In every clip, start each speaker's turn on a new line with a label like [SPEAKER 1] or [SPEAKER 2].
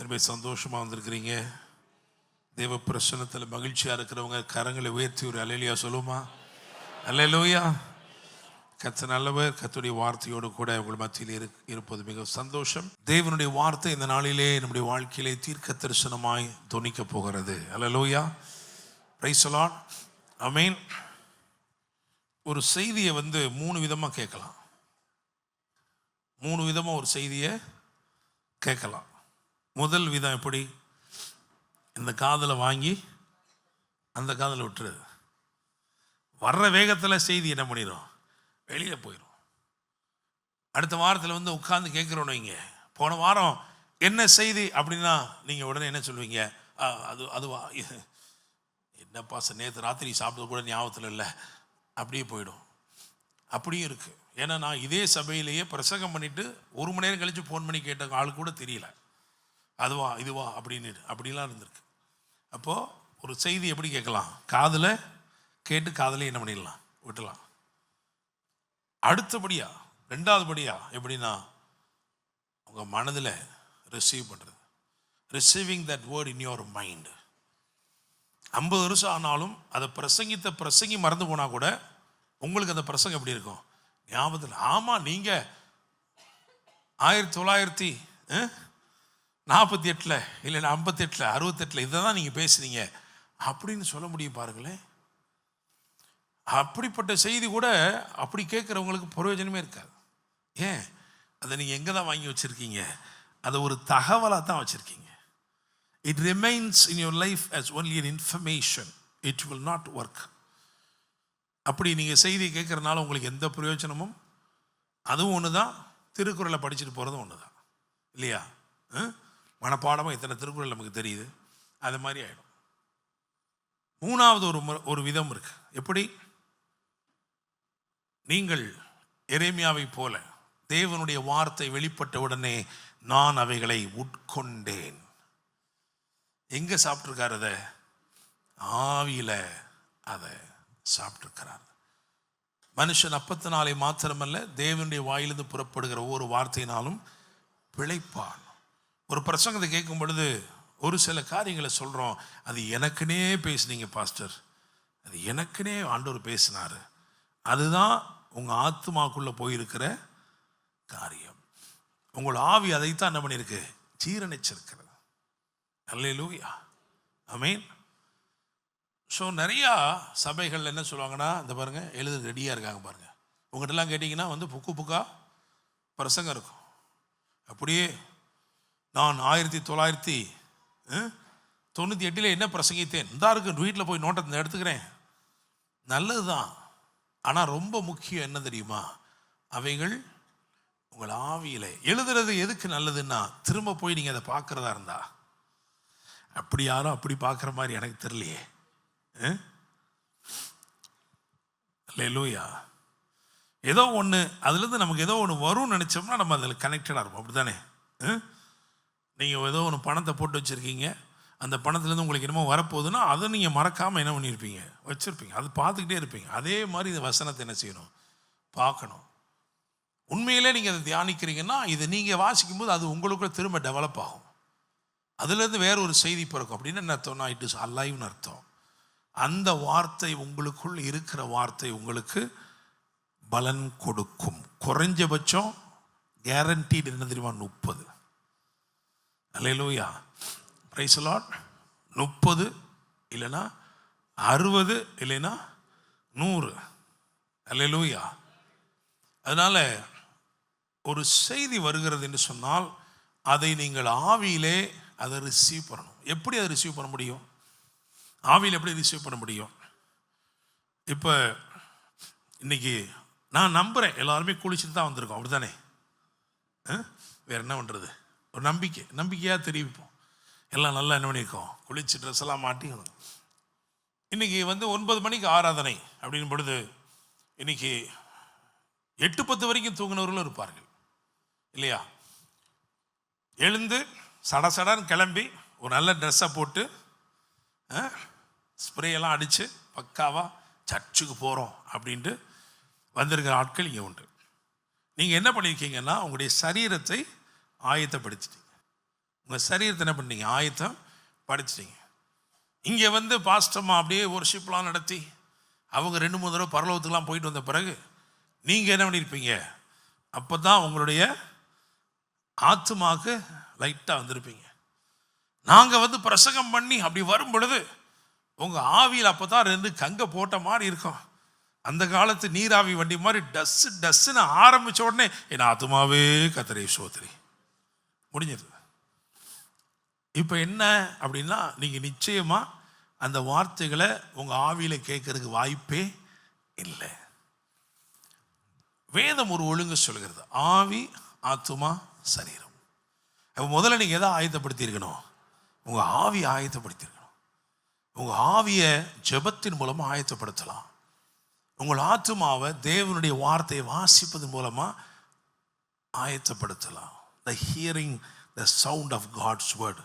[SPEAKER 1] எத்தனை பேர் சந்தோஷமாக வந்திருக்கிறீங்க? தேவ பிரசன்னத்தில் மகிழ்ச்சியாக இருக்கிறவங்க கரங்களை உயர்த்தி ஒரு அல்லேலூயா சொல்லுமா? அல்லேலூயா. கர்த்தர் நல்லவர். கர்த்தருடைய வார்த்தையோடு கூட உங்கள் மத்தியில் இருப்பது மிக சந்தோஷம். தேவனுடைய வார்த்தை இந்த நாளிலே நம்முடைய வாழ்க்கையிலே தீர்க்க தரிசனமாய் தொனிக்க போகிறது. அல்லேலூயா. Praise the Lord. ஆமென். ஒரு செய்தியை 3 விதமாக கேட்கலாம். 3 விதமாக ஒரு செய்தியை கேட்கலாம். முதல் விதம் எப்படி? இந்த காதில் வாங்கி அந்த காதில் விட்டுறது. வர்ற வேகத்தில் செய்தி என்ன பண்ணிடும்? வெளியே போயிடும். அடுத்த வாரத்தில் உட்கார்ந்து கேட்குறோன்னு வைங்க, போன வாரம் என்ன செய்தி அப்படின்னா நீங்கள் உடனே என்ன சொல்லுவீங்க? அதுவா என்னப்பா நேற்று ராத்திரி சாப்பிட்டது கூட ஞாபகத்தில் இல்லை, அப்படியே போயிடும். அப்படியும் இருக்குது. ஏன்னா நான் இதே சபையிலேயே பிரசங்கம் பண்ணிவிட்டு 1 மணி நேரம் கழித்து ஃபோன் பண்ணி கேட்ட ஆள் கூட தெரியல, அதுவா இதுவா அப்படின்னு அப்படிலாம் இருந்திருக்கு. அப்போது ஒரு செய்தி எப்படி கேட்கலாம்? காதில் கேட்டு காதில் என்ன பண்ணிடலாம்? விட்டுலாம். அடுத்தபடியா 2வது படியா எப்படின்னா உங்கள் மனதில் ரிசீவ் பண்ணுறது. Receiving that word in your mind. 50 வருஷம் ஆனாலும் அதை பிரசங்கி மறந்து போனால் கூட உங்களுக்கு அந்த பிரசங்கம் எப்படி இருக்கும்? ஞாபகத்தில். ஆமாம், நீங்கள் 1948 இல்லைன்னா 58 68 இதை தான் நீங்கள் பேசுனீங்க அப்படின்னு சொல்ல முடியும். பாருங்களேன், அப்படிப்பட்ட செய்தி கூட அப்படி கேட்குறவங்களுக்கு பிரயோஜனமே இருக்காது. ஏன்? அதை நீங்கள் எங்கே தான் வாங்கி வச்சுருக்கீங்க? அதை ஒரு தகவலாக தான் வச்சுருக்கீங்க. It remains in your life as only an information. It will not work. அப்படி நீங்கள் செய்தி கேட்குறதுனால உங்களுக்கு எந்த பிரயோஜனமும், அதுவும் ஒன்று தான், திருக்குறளை படிச்சுட்டு போகிறதும் ஒன்று தான், இல்லையா? மனப்பாடமாக இத்தனை திருக்குறள் நமக்கு தெரியுது, அது மாதிரி ஆகிடும். 3வது ஒரு விதம் இருக்குது. எப்படி? நீங்கள் எரேமியாவை போல தேவனுடைய வார்த்தை வெளிப்பட்ட உடனே நான் அவைகளை உட்கொண்டேன். எங்கே சாப்பிட்ருக்கார்? அதை ஆவியில் அதை சாப்பிட்ருக்கிறார். மனுஷன் அப்பத்தினாலே மாத்திரமல்ல, தேவனுடைய வாயிலிருந்து புறப்படுகிற ஒவ்வொரு வார்த்தையினாலும் பிழைப்பான். ஒரு பிரசங்கத்தை கேட்கும் பொழுது ஒரு சில காரியங்களை சொல்கிறோம், அது எனக்குனே பேசுனீங்க பாஸ்டர், அது எனக்குனே ஆண்டவர் பேசினார். அதுதான் உங்கள் ஆத்மாக்குள்ளே போயிருக்கிற காரியம். உங்கள் ஆவி அதைத்தான் என்ன பண்ணியிருக்கு? ஜீரணிச்சிருக்கிறது. அல்லேலூயா. ஆமென். ஸோ நிறையா சபைகள் என்ன சொல்லுவாங்கன்னா, இந்த பாருங்கள், எழுத ரெடியாக இருக்காங்க பாருங்கள். உங்கள்கிட்டலாம் கேட்டிங்கன்னா புக்கா பிரசங்கம் இருக்கும். அப்படியே நான் 1998 என்ன பிரசங்கித்தேன், இந்த இருக்கு, வீட்டில் போய் நோட்டத்தை எடுத்துக்கிறேன். நல்லது தான். ஆனால் ரொம்ப முக்கியம் என்ன தெரியுமா? அவைகள் உங்கள் ஆவியில் எழுதுறது எதுக்கு நல்லதுன்னா, திரும்ப போய் நீங்கள் அதை பார்க்குறதா இருந்தா. அப்படி யாரும் அப்படி பார்க்குற மாதிரி எனக்கு தெரியலையே. அல்லேலூயா. ஏதோ ஒன்று அதுலேருந்து நமக்கு ஏதோ ஒன்று வரும்னு நினச்சோம்னா நம்ம அதில் கனெக்டடாக இருப்போம். அப்படி தானே? நீங்கள் ஏதோ ஒன்று பணத்தை போட்டு வச்சுருக்கீங்க, அந்த பணத்துலேருந்து உங்களுக்கு என்னமோ வரப்போகுதுன்னா அதை நீங்கள் மறக்காமல் என்ன பண்ணியிருப்பீங்க? வச்சுருப்பீங்க. அது பார்த்துக்கிட்டே இருப்பீங்க. அதே மாதிரி இந்த வசனத்தை என்ன செய்யணும்? பார்க்கணும். உண்மையிலே நீங்கள் அதை தியானிக்கிறீங்கன்னா இதை நீங்கள் வாசிக்கும்போது அது உங்களுக்குள்ள திரும்ப டெவலப் ஆகும். அதுலேருந்து வேற ஒரு செய்தி பிறக்கும். அப்படின்னு என்ன அர்த்தம்னா, இட் இஸ் அலைவ்னு அர்த்தம். அந்த வார்த்தை உங்களுக்குள் இருக்கிற வார்த்தை உங்களுக்கு பலன் கொடுக்கும். குறைஞ்சபட்சம் கேரண்டீடு என்ன தெரியுமா? 30. அல்லேலூயா. Praise the Lord. 30 இல்லைன்னா 60 இல்லைன்னா 100. அல்லேலூயா. அதனால் ஒரு செய்தி வருகிறது என்று சொன்னால் அதை நீங்கள் ஆவியிலே அதை ரிசீவ் பண்ணணும். எப்படி அதை ரிசீவ் பண்ண முடியும்? ஆவியில் எப்படி ரிசீவ் பண்ண முடியும்? இப்போ இன்னைக்கு நான் நம்புகிறேன் எல்லாருமே குளிச்சுட்டு தான் வந்திருக்கோம், அப்படி தானே? வேறு என்ன பண்ணுறது? ஒரு நம்பிக்கையாக தெரிவிப்போம். எல்லாம் நல்லா என்ன பண்ணியிருக்கோம்? குளிச்சு ட்ரெஸ் எல்லாம் மாட்டி. இன்றைக்கி 9 மணிக்கு ஆராதனை அப்படின் பொழுது இன்றைக்கி 8-10 வரைக்கும் தூங்கினவர்களும் இருப்பார்கள், இல்லையா? எழுந்து சடசடன்னு கிளம்பி ஒரு நல்ல ட்ரெஸ்ஸை போட்டு ஸ்ப்ரேயெல்லாம் அடித்து பக்காவாக சர்ச்சுக்கு போகிறோம் அப்படின்ட்டு வந்திருக்கிற ஆட்கள் இங்கே உண்டு. நீங்கள் என்ன பண்ணியிருக்கீங்கன்னா உங்களுடைய சரீரத்தை ஆயத்தப்படுத்திட்டீங்க. உங்கள் சரீரத்தை என்ன பண்ணீங்க? ஆயத்தம் படிச்சிட்டீங்க. இங்கே வந்து பாஸ்டம்மா அப்படியே ஒர்ஷிப்லாம் நடத்தி அவங்க 2-3 தடவை பரலோகத்துக்குலாம் போயிட்டு வந்த பிறகு நீங்கள் என்ன பண்ணியிருப்பீங்க? அப்போ தான் உங்களுடைய ஆத்துமாவுக்கு லைட்டாக வந்திருப்பீங்க. நாங்கள் வந்து பிரசங்கம் பண்ணி அப்படி வரும் பொழுது உங்கள் ஆவியில் அப்போ தான் 2 கங்கை போட்ட மாதிரி இருக்கும். அந்த காலத்து நீராவி வண்டி மாதிரி டஸ்ஸுன்னு ஆரம்பித்த உடனே என் ஆத்துமாவே கர்த்தரை ஸ்தோத்திரி முடிஞ்சது. இப்போ என்ன அப்படின்னா, நீங்கள் நிச்சயமாக அந்த வார்த்தைகளை உங்கள் ஆவியில் கேட்கறதுக்கு வாய்ப்பே இல்லை. வேதம் ஒரு ஒழுங்கு சொல்கிறது, ஆவி, ஆத்துமா, சரீரம். அப்போ முதல்ல நீங்கள் எதை ஆயத்தப்படுத்தியிருக்கணும்? உங்கள் ஆவியை ஆயத்தப்படுத்தியிருக்கணும். உங்கள் ஆவியை ஜெபத்தின் மூலமாக ஆயத்தப்படுத்தலாம். உங்கள் ஆத்துமாவை தேவனுடைய வார்த்தையை வாசிப்பதன் மூலமாக ஆயத்தப்படுத்தலாம். The hearing the sound of God's word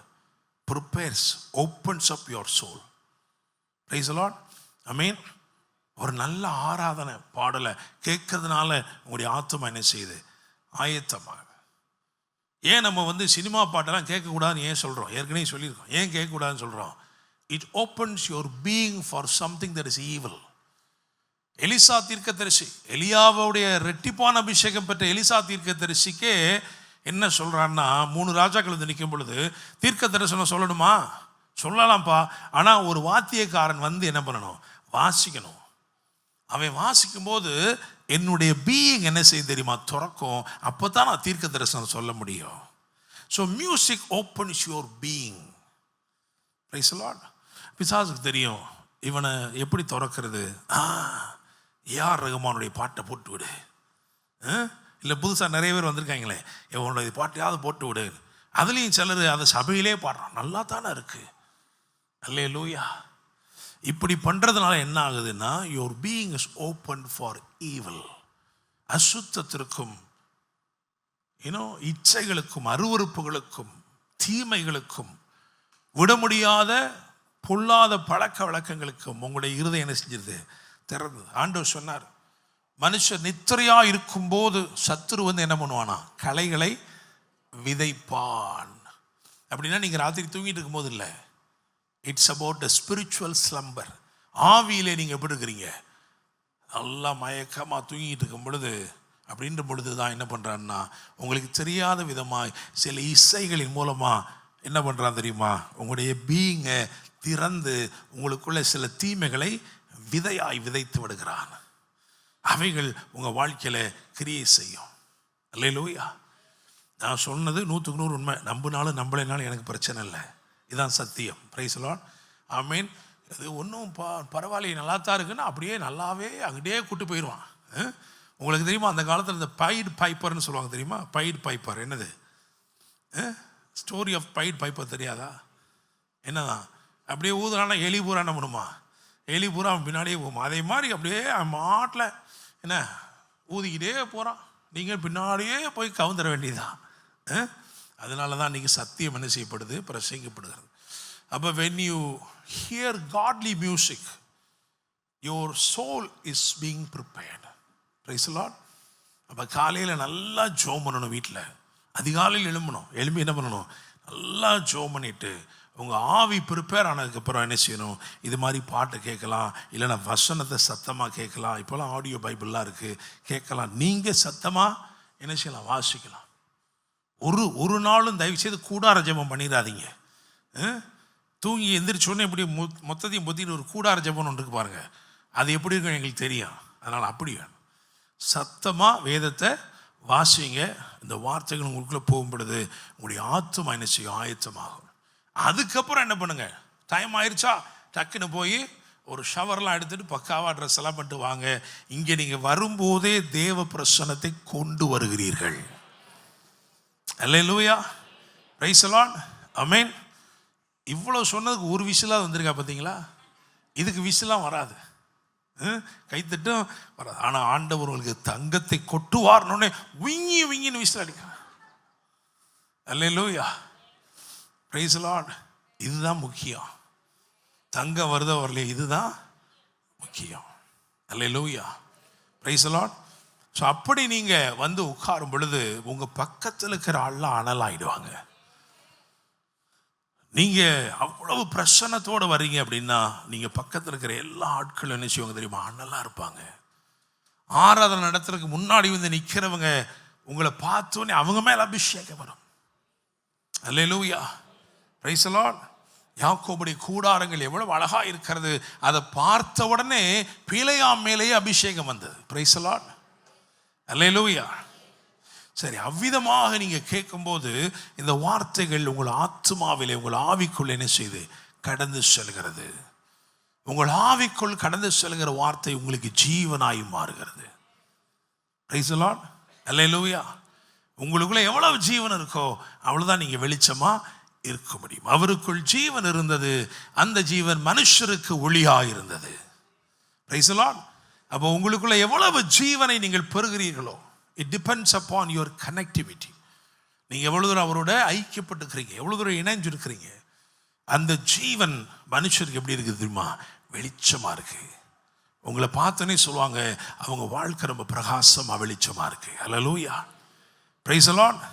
[SPEAKER 1] prepares, opens up your soul. Praise the Lord. Amen. ஒரு நல்ல ஆராதனை பாடலை கேட்கறதுனால உங்களுடைய ஆத்துமா என்ன செய்யுது? ஆயத்தமாக. ஏன் நம்ம வந்து சினிமா பாட்டெல்லாம் கேட்கக்கூடாதுன்னு ஏன் சொல்கிறோம்? ஏற்கனவே சொல்லியிருக்கோம். ஏன் கேட்கக்கூடாதுன்னு சொல்கிறோம்? It opens your being for something that is evil. Elisha தீர்க்கதரிசி, எலியாவுடைய ரெட்டிப்பான அபிஷேகம் பெற்ற எலிசா தீர்க்கதரிசிக்கே என்ன சொல்கிறான்னா, 3 ராஜாக்கள் வந்து நிற்கும் பொழுது தீர்க்க தரிசனம் சொல்லணுமா? சொல்லலாம்ப்பா, ஆனால் ஒரு வாத்தியக்காரன் வந்து என்ன பண்ணணும்? வாசிக்கணும். அவன் வாசிக்கும்போது என்னுடைய பீயிங் என்ன செய்ய தெரியுமா? துறக்கும். அப்போ தான் நான் தீர்க்க தரிசனம் சொல்ல முடியும். So music opens your being. Price the Lord. பிசாசுக்கு தெரியும் இவனை எப்படி திறக்கிறது. ஏஆர் ரஹ்மானுடைய பாட்டை போட்டு விடு, இல்லை புதுசாக நிறைய பேர் வந்திருக்காங்களே, இவனுடைய பாட்டையாவது போட்டு விடு. அதுலேயும் சிலர் அதை சபையிலே பாடுறான், நல்லா தானே இருக்கு. அல்லேலூயா. இப்படி பண்ணுறதுனால என்ன ஆகுதுன்னா, your being is open for evil. அசுத்தத்திற்கும் இச்சைகளுக்கும் அருவருப்புகளுக்கும் தீமைகளுக்கும் விட முடியாத பொல்லாத பழக்க வழக்கங்களுக்கும் உங்களுடைய இருதயம் என்ன செஞ்சிருது? திறந்தது. ஆண்டவர் சொன்னார், மனுஷர் நித்திரையாக இருக்கும்போது சத்துரு வந்து என்ன பண்ணுவானா? களைகளை விதைப்பான். அப்படின்னா நீங்கள் ராத்திரி தூங்கிட்டு இருக்கும்போது இல்லை, it's about the spiritual slumber. ஆவியிலே நீங்கள் எப்படி இருக்கிறீங்க? நல்லா மயக்கமாக தூங்கிட்டு இருக்கும் பொழுது, அப்படின்ற பொழுது தான் என்ன பண்ணுறான்னா, உங்களுக்கு தெரியாத விதமாக சில இசைகளின் மூலமாக என்ன பண்ணுறான் தெரியுமா? உங்களுடைய பீயிங்கை திறந்து உங்களுக்குள்ள சில தீமைகளை விதையாய் விதைத்து விடுகிறான். அவைகள் உங்கள் வாழ்க்கையில் கிரியை செய்யும். அல்லேலூயா. நான் சொன்னது 100க்கு 100 உண்மை. நம்பினாலும் நம்பலைனாலும் எனக்கு பிரச்சனை இல்லை. இதுதான் சத்தியம். Praise the Lord. ஆமென். இது ஒன்றும் பரவாயில்ல, நல்லா தான் இருக்குன்னு அப்படியே நல்லாவே அங்கிட்டே கூட்டு போயிடுவான். உங்களுக்கு தெரியுமா, அந்த காலத்தில் இந்த பைட் பைப்பர்னு சொல்லுவாங்க தெரியுமா? பைட் பைப்பர் என்னது? ஸ்டோரி ஆஃப் பைட் பைப்பர் தெரியாதா? என்னதான் அப்படியே ஊதுறானா எலி பூரா என்ன பண்ணுமா? எலி பூரா அவன் பின்னாடியே போகுமா? அதே மாதிரி அப்படியே அவன் மாட்டில் என்ன ஊதிக்கிட்டே போகிறான். நீங்கள் பின்னாடியே போய் கவுந்துட வேண்டியதுதான். அதனால தான் இன்றைக்கி சத்தியம் என்ன செய்யப்படுது? பிரசங்கிக்கப்படுகிறது. அப்போ when you hear godly music, your soul is being prepared. Praise the Lord. அப்போ காலையில் நல்லா ஜோம் பண்ணணும். வீட்டில் அதிகாலையில் எழும்பி என்ன பண்ணணும்? நல்லா ஜோம் பண்ணிவிட்டு உங்கள் ஆவி ப்ரிப்பேர் ஆனதுக்கப்புறம் என்ன செய்யணும்? இது மாதிரி பாட்டு கேட்கலாம், இல்லைனா வசனத்தை சத்தமாக கேட்கலாம். இப்போலாம் ஆடியோ பைபிள்லாம் இருக்குது, கேட்கலாம். நீங்கள் சத்தமாக என்ன செய்யலாம்? வாசிக்கலாம். ஒரு நாளும் தயவுசெய்து கூடார ஜெபம் பண்ணிடாதீங்க. தூங்கி எந்திரிச்சோடனே எப்படி மொத்தத்தையும் பொத்திட்டு ஒரு கூடார ஜெபம் ஒன்று இருக்கு பாருங்கள், அது எப்படி இருக்கும் எங்களுக்கு தெரியும். அதனால் அப்படி வேணும். சத்தமாக வேதத்தை வாசிங்க. இந்த வார்த்தைகள் உங்களுக்குள்ளே போகும்பொழுது உங்களுடைய ஆத்துமா என்ன செய்யும்? ஆயத்தமாகும். அதுக்கப்புறம் என்ன பண்ணுங்க? டைம் ஆயிடுச்சா, டக்குன்னு போய் ஒரு ஷவர்லாம் எடுத்துகிட்டு பக்காவாக ட்ரெஸ் எல்லாம் பண்ணிட்டு வாங்க. இங்கே நீங்கள் வரும்போதே தேவ பிரசன்னத்தை கொண்டு வருகிறீர்கள். அல்லேலூயா. Praise the Lord. ஆமென். இவ்வளோ சொன்னதுக்கு ஒரு விசிலாக வந்திருக்கா பார்த்தீங்களா? இதுக்கு விசிலாம் வராது, கைத்தட்டும் வராது. ஆனால் ஆண்டவர் உங்களுக்கு தங்கத்தை கொட்டுவார்னோடனே விங்கின்னு விசில் அடிக்கிறார். அல்லேலூயா. Praise the Lord. இதுதான் முக்கியம். தங்கம் வருதோ வரலையே, இதுதான் முக்கியம். அல்லேலூயா. Praise the Lord. ஸோ அப்படி நீங்கள் வந்து உட்காரும் பொழுது உங்கள் பக்கத்தில் இருக்கிற ஆள்லாம் அனலாயிடுவாங்க. நீங்க அவ்வளவு பிரசன்னத்தோடு வர்றீங்க அப்படின்னா நீங்க பக்கத்தில் இருக்கிற எல்லா ஆட்களும் என்ன செய்வாங்க தெரியுமா? அண்ணலா இருப்பாங்க. ஆராதனை நடத்துறதுக்கு முன்னாடி வந்து நிற்கிறவங்க உங்களை பார்த்தோன்னே அவங்க மேல அபிஷேகம் வரும். அல்லேலூயா, பிரைஸ் தி லார்ட். யாக்கோபுடைய கூடாரங்கள் எவ்வளவு அழகா இருக்கிறது. அதை பார்த்த உடனே பிலேயாம் மேலேயே அபிஷேகம் வந்தது. பிரைஸ் தி லார்ட், அல்லேலூயா. சரி, அவ்விதமாக நீங்க கேட்கும்போது இந்த வார்த்தைகள் உங்கள் ஆத்மாவிலே உங்கள் ஆவிக்குள் என்ன செய்து கடந்து செல்கிறது. உங்கள் ஆவிக்குள் கடந்து செல்கிற வார்த்தை உங்களுக்கு ஜீவனாய் மாறுகிறது. பிரைஸ் தி லார்ட், அல்லேலூயா. உங்களுக்குள்ள எவ்வளவு ஜீவன் இருக்கோ அவ்வளவுதான் நீங்க வெளிச்சமா இருக்க முடியும். அவருக்குள் ஜீவன் இருந்தது, அந்த ஜீவன் மனுஷருக்கு ஒளியாக இருந்தது. Praise the Lord. அப்போ உங்களுக்குள்ள எவ்வளவு ஜீவனை நீங்கள் பெறுகிறீர்களோ it depends upon your connectivity. நீங்க எவ்வளவு தூரம் அவரோட ஐக்கியப்பட்டுக்கிறீங்க, எவ்வளவு தூரம் இணைஞ்சிருக்கிறீங்க. அந்த ஜீவன் மனுஷருக்கு எப்படி இருக்குது தெரியுமா? வெளிச்சமா இருக்கு. உங்களை பார்த்தோன்னே சொல்லுவாங்க அவங்க வாழ்க்கை ரொம்ப பிரகாசமா வெளிச்சமா இருக்கு. அல்லேலூயா, பிரைஸ் தி லார்ட்.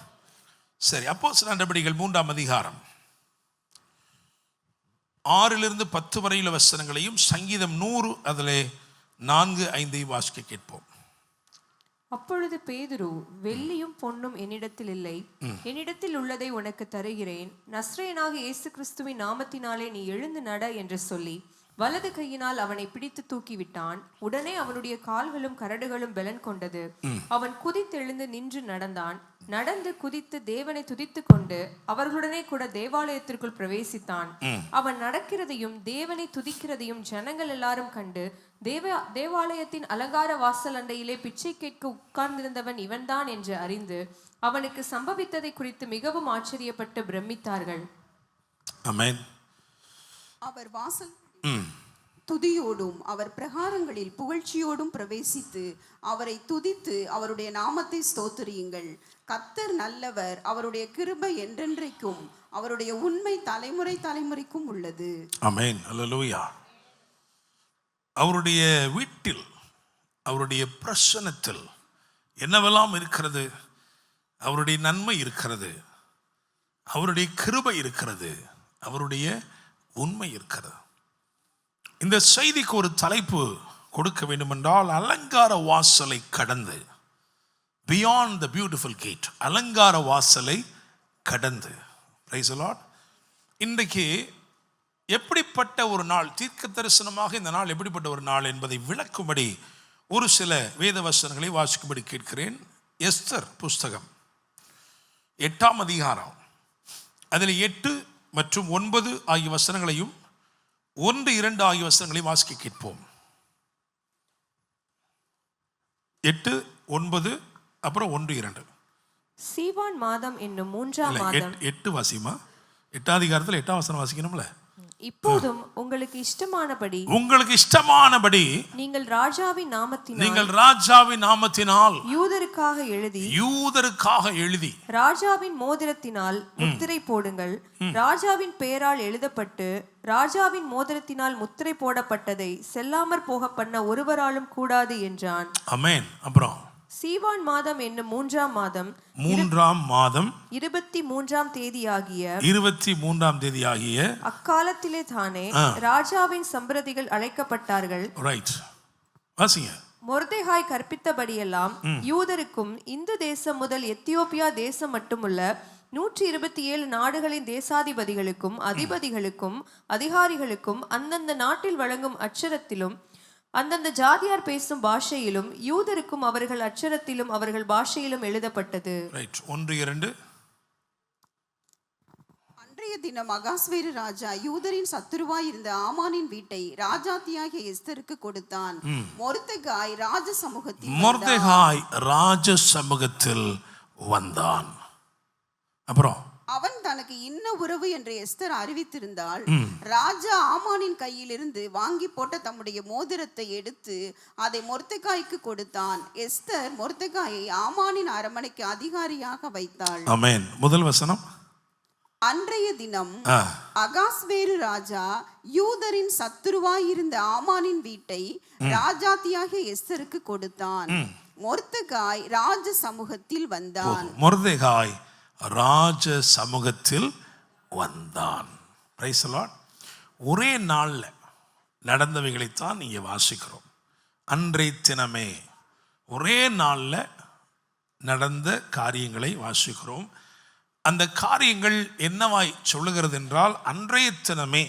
[SPEAKER 1] சரி, அப்போஸ்தலர் நடபடிகள் 3ஆம் அதிகாரம் 6 to 10 வரையில வசனங்களையும் சங்கீதம் 100 அதிலே 4-5 வாசிக்க கேட்போம்.
[SPEAKER 2] அப்பொழுது பேதுரு, வெள்ளியும் பொன்னும் என்னிடத்தில் இல்லை, என்னிடத்தில் உள்ளதை உனக்கு தருகிறேன், நஸ்ரேயனாக இயேசு கிறிஸ்துவின் நாமத்தினாலே நீ எழுந்து நட என்று சொல்லி வலது கையினால் அவனை பிடித்து தூக்கிவிட்டான். உடனே அவனுடைய கால்களும் கரடுகளும் பலன் கொண்டது. அவன் குதித்தெழுந்து நின்று நடந்தான். நடந்து குதித்து தேவனை துதித்து கொண்டு அவர்களுடனே கூட தேவாலயத்திற்குள் பிரவேசித்தான். அவன் நடக்கிறதையும் தேவனை துதிக்கிறதையும் ஜனங்கள் எல்லாரும் கண்டு தேவாலயத்தின் அலங்கார வாசல் அண்டையிலே பிச்சை கேட்க உட்கார்ந்திருந்தவன் இவன்தான் என்று அறிந்து அவனுக்கு சம்பவித்ததை குறித்து மிகவும் ஆச்சரியப்பட்டு பிரமித்தார்கள்.
[SPEAKER 1] ஆமென்.
[SPEAKER 3] அவர் வாசல் துதியோடும் அவர் பிரகாரங்களில் புகழ்ச்சியோடும் பிரவேசித்து அவரை துதித்து அவருடைய நாமத்தை ஸ்தோத்திரியுங்கள். கர்த்தர் நல்லவர், அவருடைய கிருபை என்றென்றைக்கும், அவருடைய உண்மை தலைமுறை தலைமுறைக்கும் உள்ளது.
[SPEAKER 1] ஆமென், அல்லேலூயா. அவருடைய வீட்டில் அவருடைய பிரசன்னத்தில் என்னவெல்லாம் இருக்கிறது? அவருடைய நன்மை இருக்கிறது, அவருடைய கிருபை இருக்கிறது, அவருடைய உண்மை இருக்கிறது. இந்த செய்திக்கு ஒரு தலைப்பு கொடுக்க வேண்டும் என்றால் அலங்கார வாசலை கடந்து, பியாண்ட் த பியூட்டிஃபுல் கேட், அலங்கார வாசலை கடந்து. Price the Lord. இன்றைக்கு எப்படிப்பட்ட ஒரு நாள், தீர்க்க தரிசனமாக இந்த நாள் எப்படிப்பட்ட ஒரு நாள் என்பதை விளக்கும்படி ஒரு சில வேத வசனங்களை வாசிக்கும்படி கேட்கிறேன். எஸ்தர் புஸ்தகம் 8ஆம் அதிகாரம் அதில் 8 மற்றும் 9 ஆகிய வசனங்களையும் 1-2 ஆகிய வசனங்களையும் வாசிக்க கேட்போம். 8, 9 அப்புறம் 1-2.
[SPEAKER 2] சீவான் மாதம் என்னும் 3ஆம் மாதம்.
[SPEAKER 1] 8 வாசிமா, 8ஆம் அதிகாரத்தில் 8ஆம் வசனம் வாசிக்கணும்ல.
[SPEAKER 2] இப்போதும் உங்களுக்கு இஷ்டமானபடி நீங்கள் ராஜாவின்
[SPEAKER 1] நாமத்தினால் யூதருக்காக எழுதி
[SPEAKER 2] ராஜாவின் மோதிரத்தினால் முத்திரை போடுங்கள். ராஜாவின் பெயரால் எழுதப்பட்டு ராஜாவின் மோதிரத்தினால் முத்திரை போடப்பட்டதை செல்லாமற் போக பண்ண ஒருவராலும் கூடாது என்றான்.
[SPEAKER 1] ஆமென். அப்புறம்
[SPEAKER 2] சீவான் மாதம் என்னும் 3ஆம் மாதம் 23ஆம் தேதியாகிய அக்காலத்திலே தானே ராஜாவின் சம்பிரதிகள் அழைக்கப்பட்டார்கள்.
[SPEAKER 1] ரைட், வாசிங்க.
[SPEAKER 2] மொர்தெகாய் கற்பித்தபடியெல்லாம் யூதருக்கும் இந்த தேசம் முதல் எத்தியோப்பியா தேசம் மட்டுமுள்ள 127 நாடுகளின் தேசாதிபதிகளுக்கும் அதிபதிகளுக்கும் அதிகாரிகளுக்கும் அந்தந்த நாட்டில் வழங்கும் அட்சரத்திலும் அந்தந்த ஜாதியார் பேசும் பாஷையிலும் யூதருக்கும் அவர்கள் அட்சரத்திலும் அவர்கள் பாஷையிலும் எழுதப்பட்டது.
[SPEAKER 1] ரைட், 1-2.
[SPEAKER 3] அன்றைய தினம் அகாஸ்வேரு ராஜா யூதரின் சத்துருவாய் இருந்த ஆமானின் வீட்டை ராஜாத்தியாகிய எஸ்தருக்கு கொடுத்தான். மொர்தெகாய் ராஜ சமூகத்தில்
[SPEAKER 1] வந்தான். அப்புறம்
[SPEAKER 3] அவன் தனக்கு இன்ன உறவு என்று எஸ்தர் அறிவித்திருந்தால் ராஜா ஆமானின் கையிலிருந்து வாங்கி போட்ட தம்முடைய மோதிரத்தை எடுத்து அதை மொர்தெகாய்க்கு கொடுத்தான். எஸ்தர் மொர்தெகாயை ஆமானின் அரண்மனைக்கு அதிகாரியாக வைத்தாள்.
[SPEAKER 1] ஆமென். முதல் வசனம்.
[SPEAKER 3] அன்றைய தினம் அகாஸ்வேரு ராஜா யூதரின் சத்துருவாய் இருந்த ஆமானின் வீட்டை ராஜாத்தியாக எஸ்தருக்கு கொடுத்தான். மொர்தெகாய் ராஜ சமூகத்தில் வந்தான்.
[SPEAKER 1] மொர்தெகாய் ராஜ சமூகத்தில் வந்தான். Praise the Lord. ஒரே நாளில் நடந்தவைகளைத்தான் நீங்கள் வாசிக்கிறோம். அன்றைய தினமே ஒரே நாளில் நடந்த காரியங்களை வாசிக்கிறோம். அந்த காரியங்கள் என்னவாய் சொல்லுகிறது என்றால், அன்றைய தினமே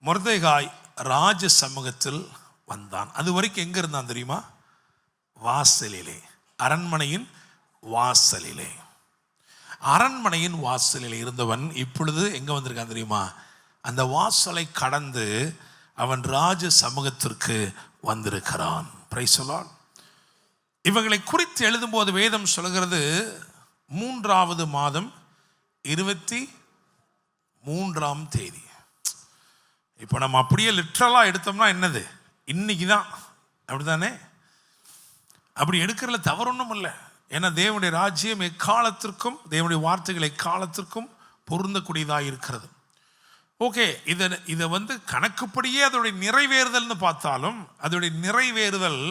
[SPEAKER 1] மொர்தெகாய் ராஜ சமூகத்தில் வந்தான். அது வரைக்கும் எங்கே இருந்தான் தெரியுமா? வாசலிலே, அரண்மனையின் வாசலிலே. அரண்மனையின் வாசலில் இருந்தவன் இப்பொழுது எங்கே வந்திருக்கான் தெரியுமா? அந்த வாசலை கடந்து அவன் ராஜ சமூகத்திற்கு வந்திருக்கிறான். Price the Lord. இவங்களை குறித்து எழுதும்போது வேதம் சொல்கிறது 3வது மாதம் 23ஆம் தேதி. இப்போ நம்ம அப்படியே லிட்ரலாக எடுத்தோம்னா என்னது? இன்னைக்கு தான், அப்படிதானே? அப்படி எடுக்கிறதுல தவறு ஒன்றும் இல்லை. ஏன்னா தேவனுடைய ராஜ்யம் எக்காலத்திற்கும், தேவனுடைய வார்த்தைகள் எக்காலத்திற்கும் பொருந்தக்கூடியதாக இருக்கிறது. ஓகே, இதை கணக்குப்படியே அதோடைய நிறைவேறுதல்னு பார்த்தாலும், அதோடைய நிறைவேறுதல்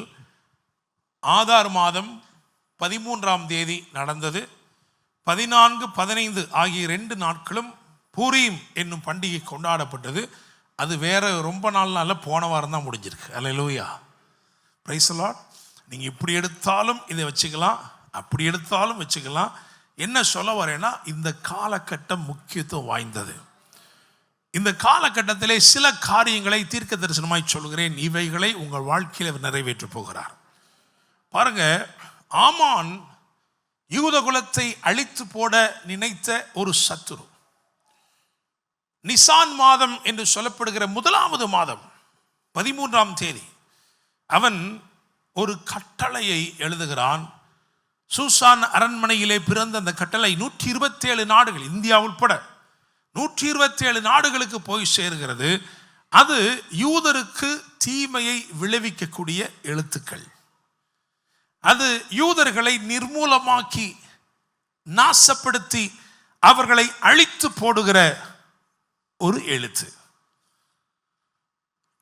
[SPEAKER 1] ஆதார் மாதம் 13ஆம் தேதி நடந்தது. 14, 15 ஆகிய 2 நாட்களும் பூரீம் என்னும் பண்டிகை கொண்டாடப்பட்டது. அது வேற ரொம்ப நாள்னால போன வாரம் தான் முடிஞ்சிருக்கு. அல்லேலூயா, பிரைஸ் தி லார்ட். நீங்கள் இப்படி எடுத்தாலும் இதை வச்சுக்கலாம், அப்படி எடுத்தாலும் வச்சுக்கலாம். என்ன சொல்ல வரேன்னா, இந்த காலகட்டம் முக்கியத்துவம் வாய்ந்தது. இந்த காலகட்டத்திலே சில காரியங்களை தீர்க்க தரிசனமாய் சொல்கிறேன். இவைகளை உங்கள் வாழ்க்கையில் நிறைவேற்ற போகிறார். பாருங்க, ஆமான் யூத குலத்தை அழித்து போட நினைத்த ஒரு சத்துரு. நிசான் மாதம் என்று சொல்லப்படுகிற 1வது மாதம் 13ஆம் தேதி அவன் ஒரு கட்டளையை எழுதுகிறான். சூசான் அரண்மனையிலே பிறந்த அந்த கட்டளை 127 நாடுகள், இந்தியா உட்பட 127 நாடுகளுக்கு போய் சேர்கிறது. அது யூதருக்கு தீமையை விளைவிக்கக்கூடிய எழுத்துக்கள். அது யூதர்களை நிர்மூலமாக்கி நாசப்படுத்தி அவர்களை அழித்து போடுகிற ஒரு எழுத்து.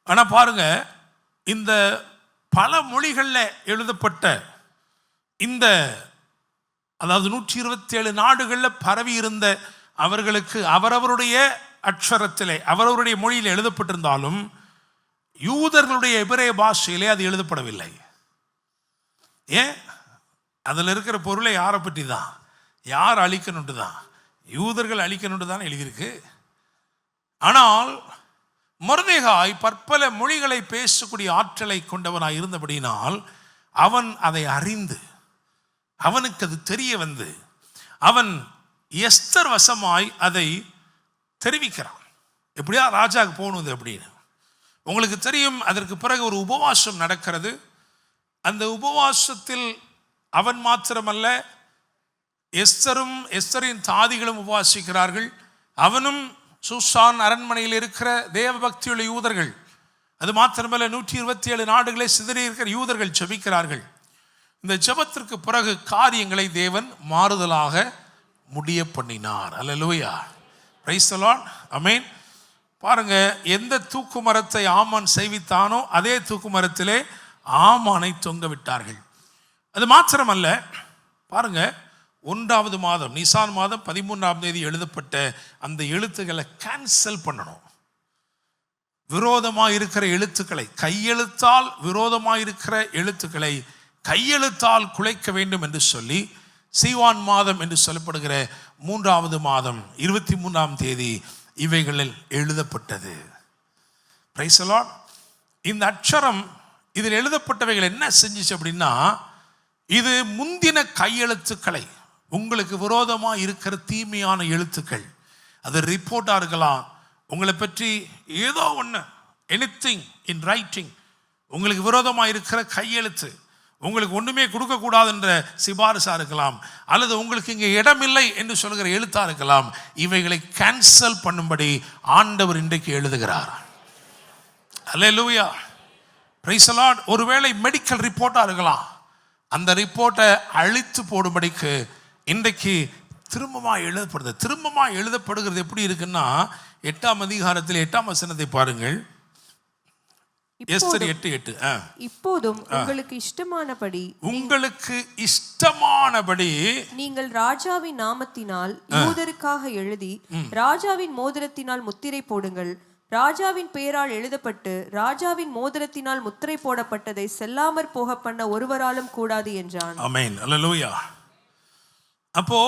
[SPEAKER 1] ஆனா பாருங்க, இந்த பல மொழிகளில் எழுதப்பட்ட இந்த, அதாவது 127 நாடுகளில் பரவி இருந்த அவர்களுக்கு அவரவருடைய அக்ஷரத்திலே, அவரவருடைய மொழியில் எழுதப்பட்டிருந்தாலும் யூதர்களுடைய எபிரேய பாஷையிலே அது எழுதப்படவில்லை. ஏன்? அதில் இருக்கிற பொருளை யாரை பற்றி தான்? யார் அழிக்கணுன்ட்டு தான், யூதர்கள் அழிக்கணுன்ட்டு தான் எழுதியிருக்கு. ஆனால் மொர்தெகாய் பற்பல மொழிகளை பேசக்கூடிய ஆற்றலை கொண்டவனாய் இருந்தபடியினால் அவன் அதை அறிந்து, அவனுக்கு அது தெரிய வந்து, அவன் எஸ்தர் வசமாய் அதை தெரிவிக்கிறான். எப்படியா ராஜாவுக்கு போகணுது அப்படின்னு. உங்களுக்கு தெரியும், அதற்கு பிறகு ஒரு உபவாசம் நடக்கிறது. அந்த உபவாசத்தில் அவன் மாத்திரமல்ல, எஸ்தரும் எஸ்தரின் தாதிகளும் உபவாசிக்கிறார்கள். அவனும் சூசான் அரண்மனையில் இருக்கிற தேவபக்தியுள்ள யூதர்கள், அது மாத்திரமல்ல 127 நாடுகளை சிதறி இருக்கிற யூதர்கள் ஜெபிக்கிறார்கள். இந்த ஜெபத்திற்கு பிறகு காரியங்களை தேவன் மாறுதலாக முடிய பண்ணினார். அல்லேலூயா, பிரைஸ் தி லார்ட், ஆமென். பாருங்க, எந்த தூக்கு மரத்தை ஆமான் செய்வித்தானோ அதே தூக்கு மரத்திலே ஆமானை தொங்க விட்டார்கள். அது மாத்திரமல்ல, பாருங்க, 1வது மாதம் நிசான் மாதம் 13ஆம் தேதி எழுதப்பட்ட அந்த எழுத்துக்களை கேன்சல் பண்ணணும். விரோதமாக இருக்கிற எழுத்துக்களை, கையெழுத்தால் விரோதமாக இருக்கிற எழுத்துக்களை கையெழுத்தால் குலைக்க வேண்டும் என்று சொல்லி சீவான் மாதம் என்று சொல்லப்படுகிற 3வது மாதம் 23ஆம் தேதி இவைகளில் எழுதப்பட்டது. Price the Lord. இந்த அட்சரம், இதில் எழுதப்பட்டவைகள் என்ன செஞ்சிச்சு அப்படின்னா, இது முந்தின கையெழுத்துக்களை, உங்களுக்கு விரோதமாக இருக்கிற தீமையான எழுத்துக்கள், அது ரிப்போர்ட்டாக இருக்கலாம், உங்களை பற்றி ஏதோ ஒன்று, எனிதிங் இன் ரைட்டிங், உங்களுக்கு விரோதமாக இருக்கிற கையெழுத்து, உங்களுக்கு ஒன்றுமே கொடுக்கக்கூடாது என்ற சிபாரிசாக இருக்கலாம், அல்லது உங்களுக்கு இங்கே இடமில்லை என்று சொல்கிற எழுத்தாக இருக்கலாம். இவைகளை கேன்சல் பண்ணும்படி ஆண்டவர் இன்றைக்கு எழுதுகிறார். அல்லேலூயா, பிரைஸ் தி லார்ட். ஒருவேளை மெடிக்கல் ரிப்போர்ட்டாக இருக்கலாம், அந்த ரிப்போர்ட்டை அழித்து போடும்படிக்கு இன்றைக்கு திரும்பமாக எழுதப்படுது. திரும்பமாக எழுதப்படுகிறது எப்படி இருக்குன்னா, 8ஆம் அதிகாரத்தில் 8ஆம் வசனத்தை பாருங்கள். எஸ்தர் 8:8.
[SPEAKER 2] இப்போதும் உங்களுக்கு இஷ்டமானபடி நீங்கள் ராஜாவின் நாமத்தினால் யூதருக்காக எழுதி ராஜாவின் மோதிரத்தினால் முத்திரை போடுங்கள். ராஜாவின் பெயரால் எழுதப்பட்டு ராஜாவின் மோதிரத்தினால் முத்திரை போடப்பட்டதை செல்லாமற் போக பண்ண ஒருவராலும் கூடாது என்றான்.
[SPEAKER 1] ஆமென். அல்லேலூயா. அப்போ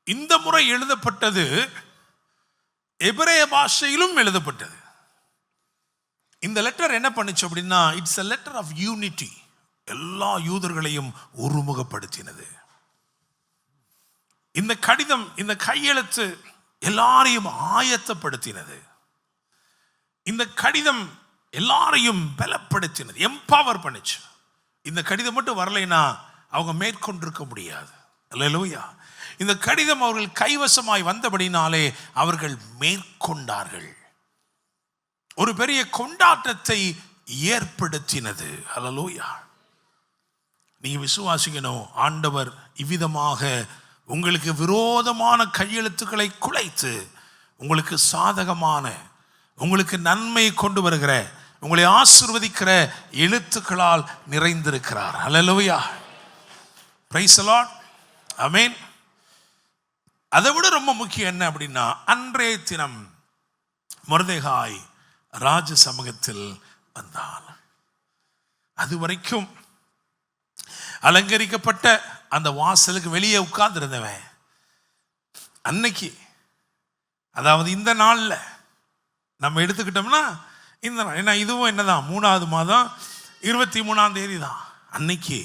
[SPEAKER 1] இந்த முறை எழுதப்பட்டது எபிரேய பாஷையிலும் எழுதப்பட்டது. இந்த லெட்டர் என்ன பண்ணுச்சு அப்படின்னா, it's a letter of unity. எல்லா யூதர்களையும் ஒருமுகப்படுத்தினது. இந்த கடிதம், இந்த கையெழுத்து எல்லாரையும் ஆயத்தப்படுத்தினது. இந்த கடிதம் எல்லாரையும் பலப்படுத்தினது, எம்பவர் பண்ணுச்சு. இந்த கடிதம் மட்டும் வரலைன்னா அவங்க மேற்கொண்டிருக்க முடியாது. அல்லேலூயா. இந்த கடிதம் அவர்கள் கைவசமாய் வந்தபடினாலே அவர்கள் மேற்கொண்டார்கள். ஒரு பெரிய கொண்டாட்டத்தை ஏற்படுத்தினது. அல்லேலூயா. நீங்க விசுவாசிக்கணும், ஆண்டவர் இவ்விதமாக உங்களுக்கு விரோதமான கையெழுத்துக்களை குலைத்து உங்களுக்கு சாதகமான, உங்களுக்கு நன்மை கொண்டு வருகிற, உங்களை ஆசீர்வதிக்கிற எழுத்துக்களால் நிறைந்திருக்கிறார். அல்லேலூயா. Praise the Lord. ஆமென். அதை விட ரொம்ப முக்கியம் என்ன அப்படின்னா, அன்றைய தினம் மொர்தெகாய் ராஜ சமூகத்தில் வந்தான். அது வரைக்கும் அலங்கரிக்கப்பட்ட அந்த வாசலுக்கு வெளியே உட்கார்ந்து இருந்தவன் அன்னைக்கு, அதாவது இந்த நாள்ல நம்ம எடுத்துக்கிட்டோம்னா இந்த நாள், ஏன்னா இதுவும் என்னதான் 3வது மாதம் 23ஆம் தேதி தான். அன்னைக்கு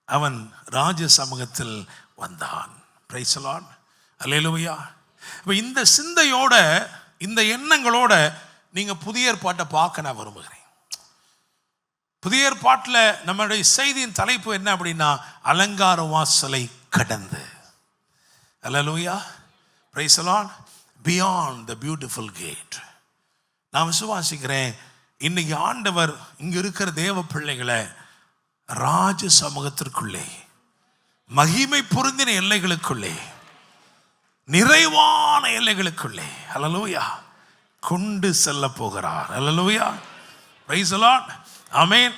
[SPEAKER 1] அவன் ராஜ சமூகத்தில் வந்தான். Praise the Lord. அல்லேலூயா. இப்போ இந்த சிந்தையோட, இந்த எண்ணங்களோட நீங்க புதிய ஏற்பாட்டை பார்க்க நான் விரும்புகிறேன். புதிய ஏற்பாட்டில் நம்மளுடைய செய்தியின் தலைப்பு என்ன அப்படின்னா, அலங்கார வாசலை கடந்து. அல்லேலூயா. Praise the Lord. Beyond the beautiful gate. நான் விசுவாசிக்கிறேன், இன்னைக்கு ஆண்டவர் இங்க இருக்கிற தேவ பிள்ளைகளை ராஜ சமூகத்திற்குள்ளே, மகிமை பொருந்தின எல்லைகளுக்குள்ளே, நிறைவான எல்லைகளுக்குள்ளே அல்லேலூயா கொண்டு செல்ல போகிறார். அல்லேலூயா. Praise the Lord. ஆமென்.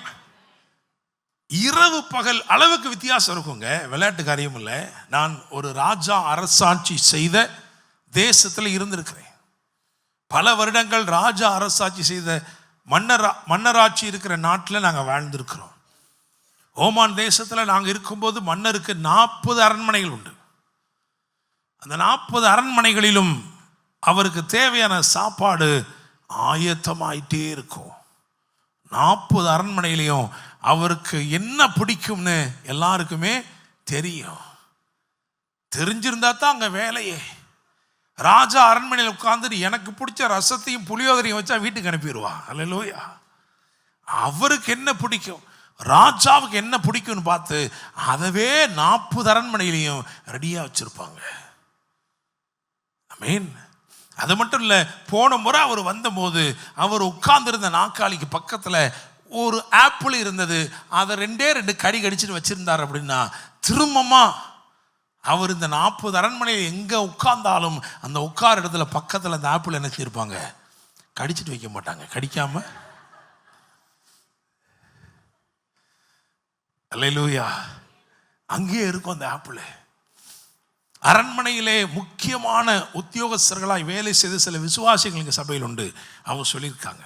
[SPEAKER 1] இரவு பகல் அளவுக்கு வித்தியாசம் இருக்குங்க, விளையாட்டு காரியம் இல்லை. நான் ஒரு ராஜா அரசாட்சி செய்த தேசத்தில் இருந்திருக்கிறேன். பல வருடங்கள் ராஜா அரசாட்சி செய்த மன்னராட்சி இருக்கிற நாட்டில் நாங்கள் வாழ்ந்திருக்கிறோம். ஓமான் தேசத்தில் நாங்கள் இருக்கும்போது மன்னருக்கு 40 அரண்மனைகள் உண்டு. அந்த 40 அரண்மனைகளிலும் அவருக்கு தேவையான சாப்பாடு ஆயத்தமாயிட்டே இருக்கும். 40 அரண்மனையிலையும் அவருக்கு என்ன பிடிக்கும்னு எல்லாருக்குமே தெரியும். தெரிஞ்சிருந்தா தான் அங்கே வேலையே. ராஜா அரண்மனையில் உட்கார்ந்துட்டு எனக்கு பிடிச்ச ரசத்தையும் புளியோதரையும் வச்சா வீட்டுக்கு அனுப்பிடுவா. அல்லேலூயா. அவருக்கு என்ன பிடிக்கும், ராஜாவுக்கு என்ன பிடிக்கும்னு பார்த்து அதவே 40 அரண்மனையிலையும் ரெடியாக வச்சிருப்பாங்க. ஆமென். அது மட்டும் இல்லை, போன முறை அவர் வந்தபோது அவர் உட்கார்ந்துருந்த நாற்காலிக்கு பக்கத்தில் ஒரு ஆப்பிள் இருந்தது. அதை 2 கடி கடிச்சிட்டு வச்சிருந்தார். அப்படின்னா திரும்பமா அவர் இந்த 40 அரண்மனையில் எங்கே உட்கார்ந்தாலும் அந்த உட்கார இடத்துல பக்கத்தில் அந்த ஆப்பிள் என்ன செய்யிருப்பாங்க, கடிச்சிட்டு வைக்க மாட்டாங்க. கடிக்காம. அல்லேலூயா. அங்கேயே இருக்கும் அந்த ஆப்பிள். அரண்மனையிலே முக்கியமான உத்தியோகஸ்தர்களாய் வேலை செய்த சில விசுவாசிகள் எங்கள் சபையில் உண்டு. அவங்க சொல்லியிருக்காங்க,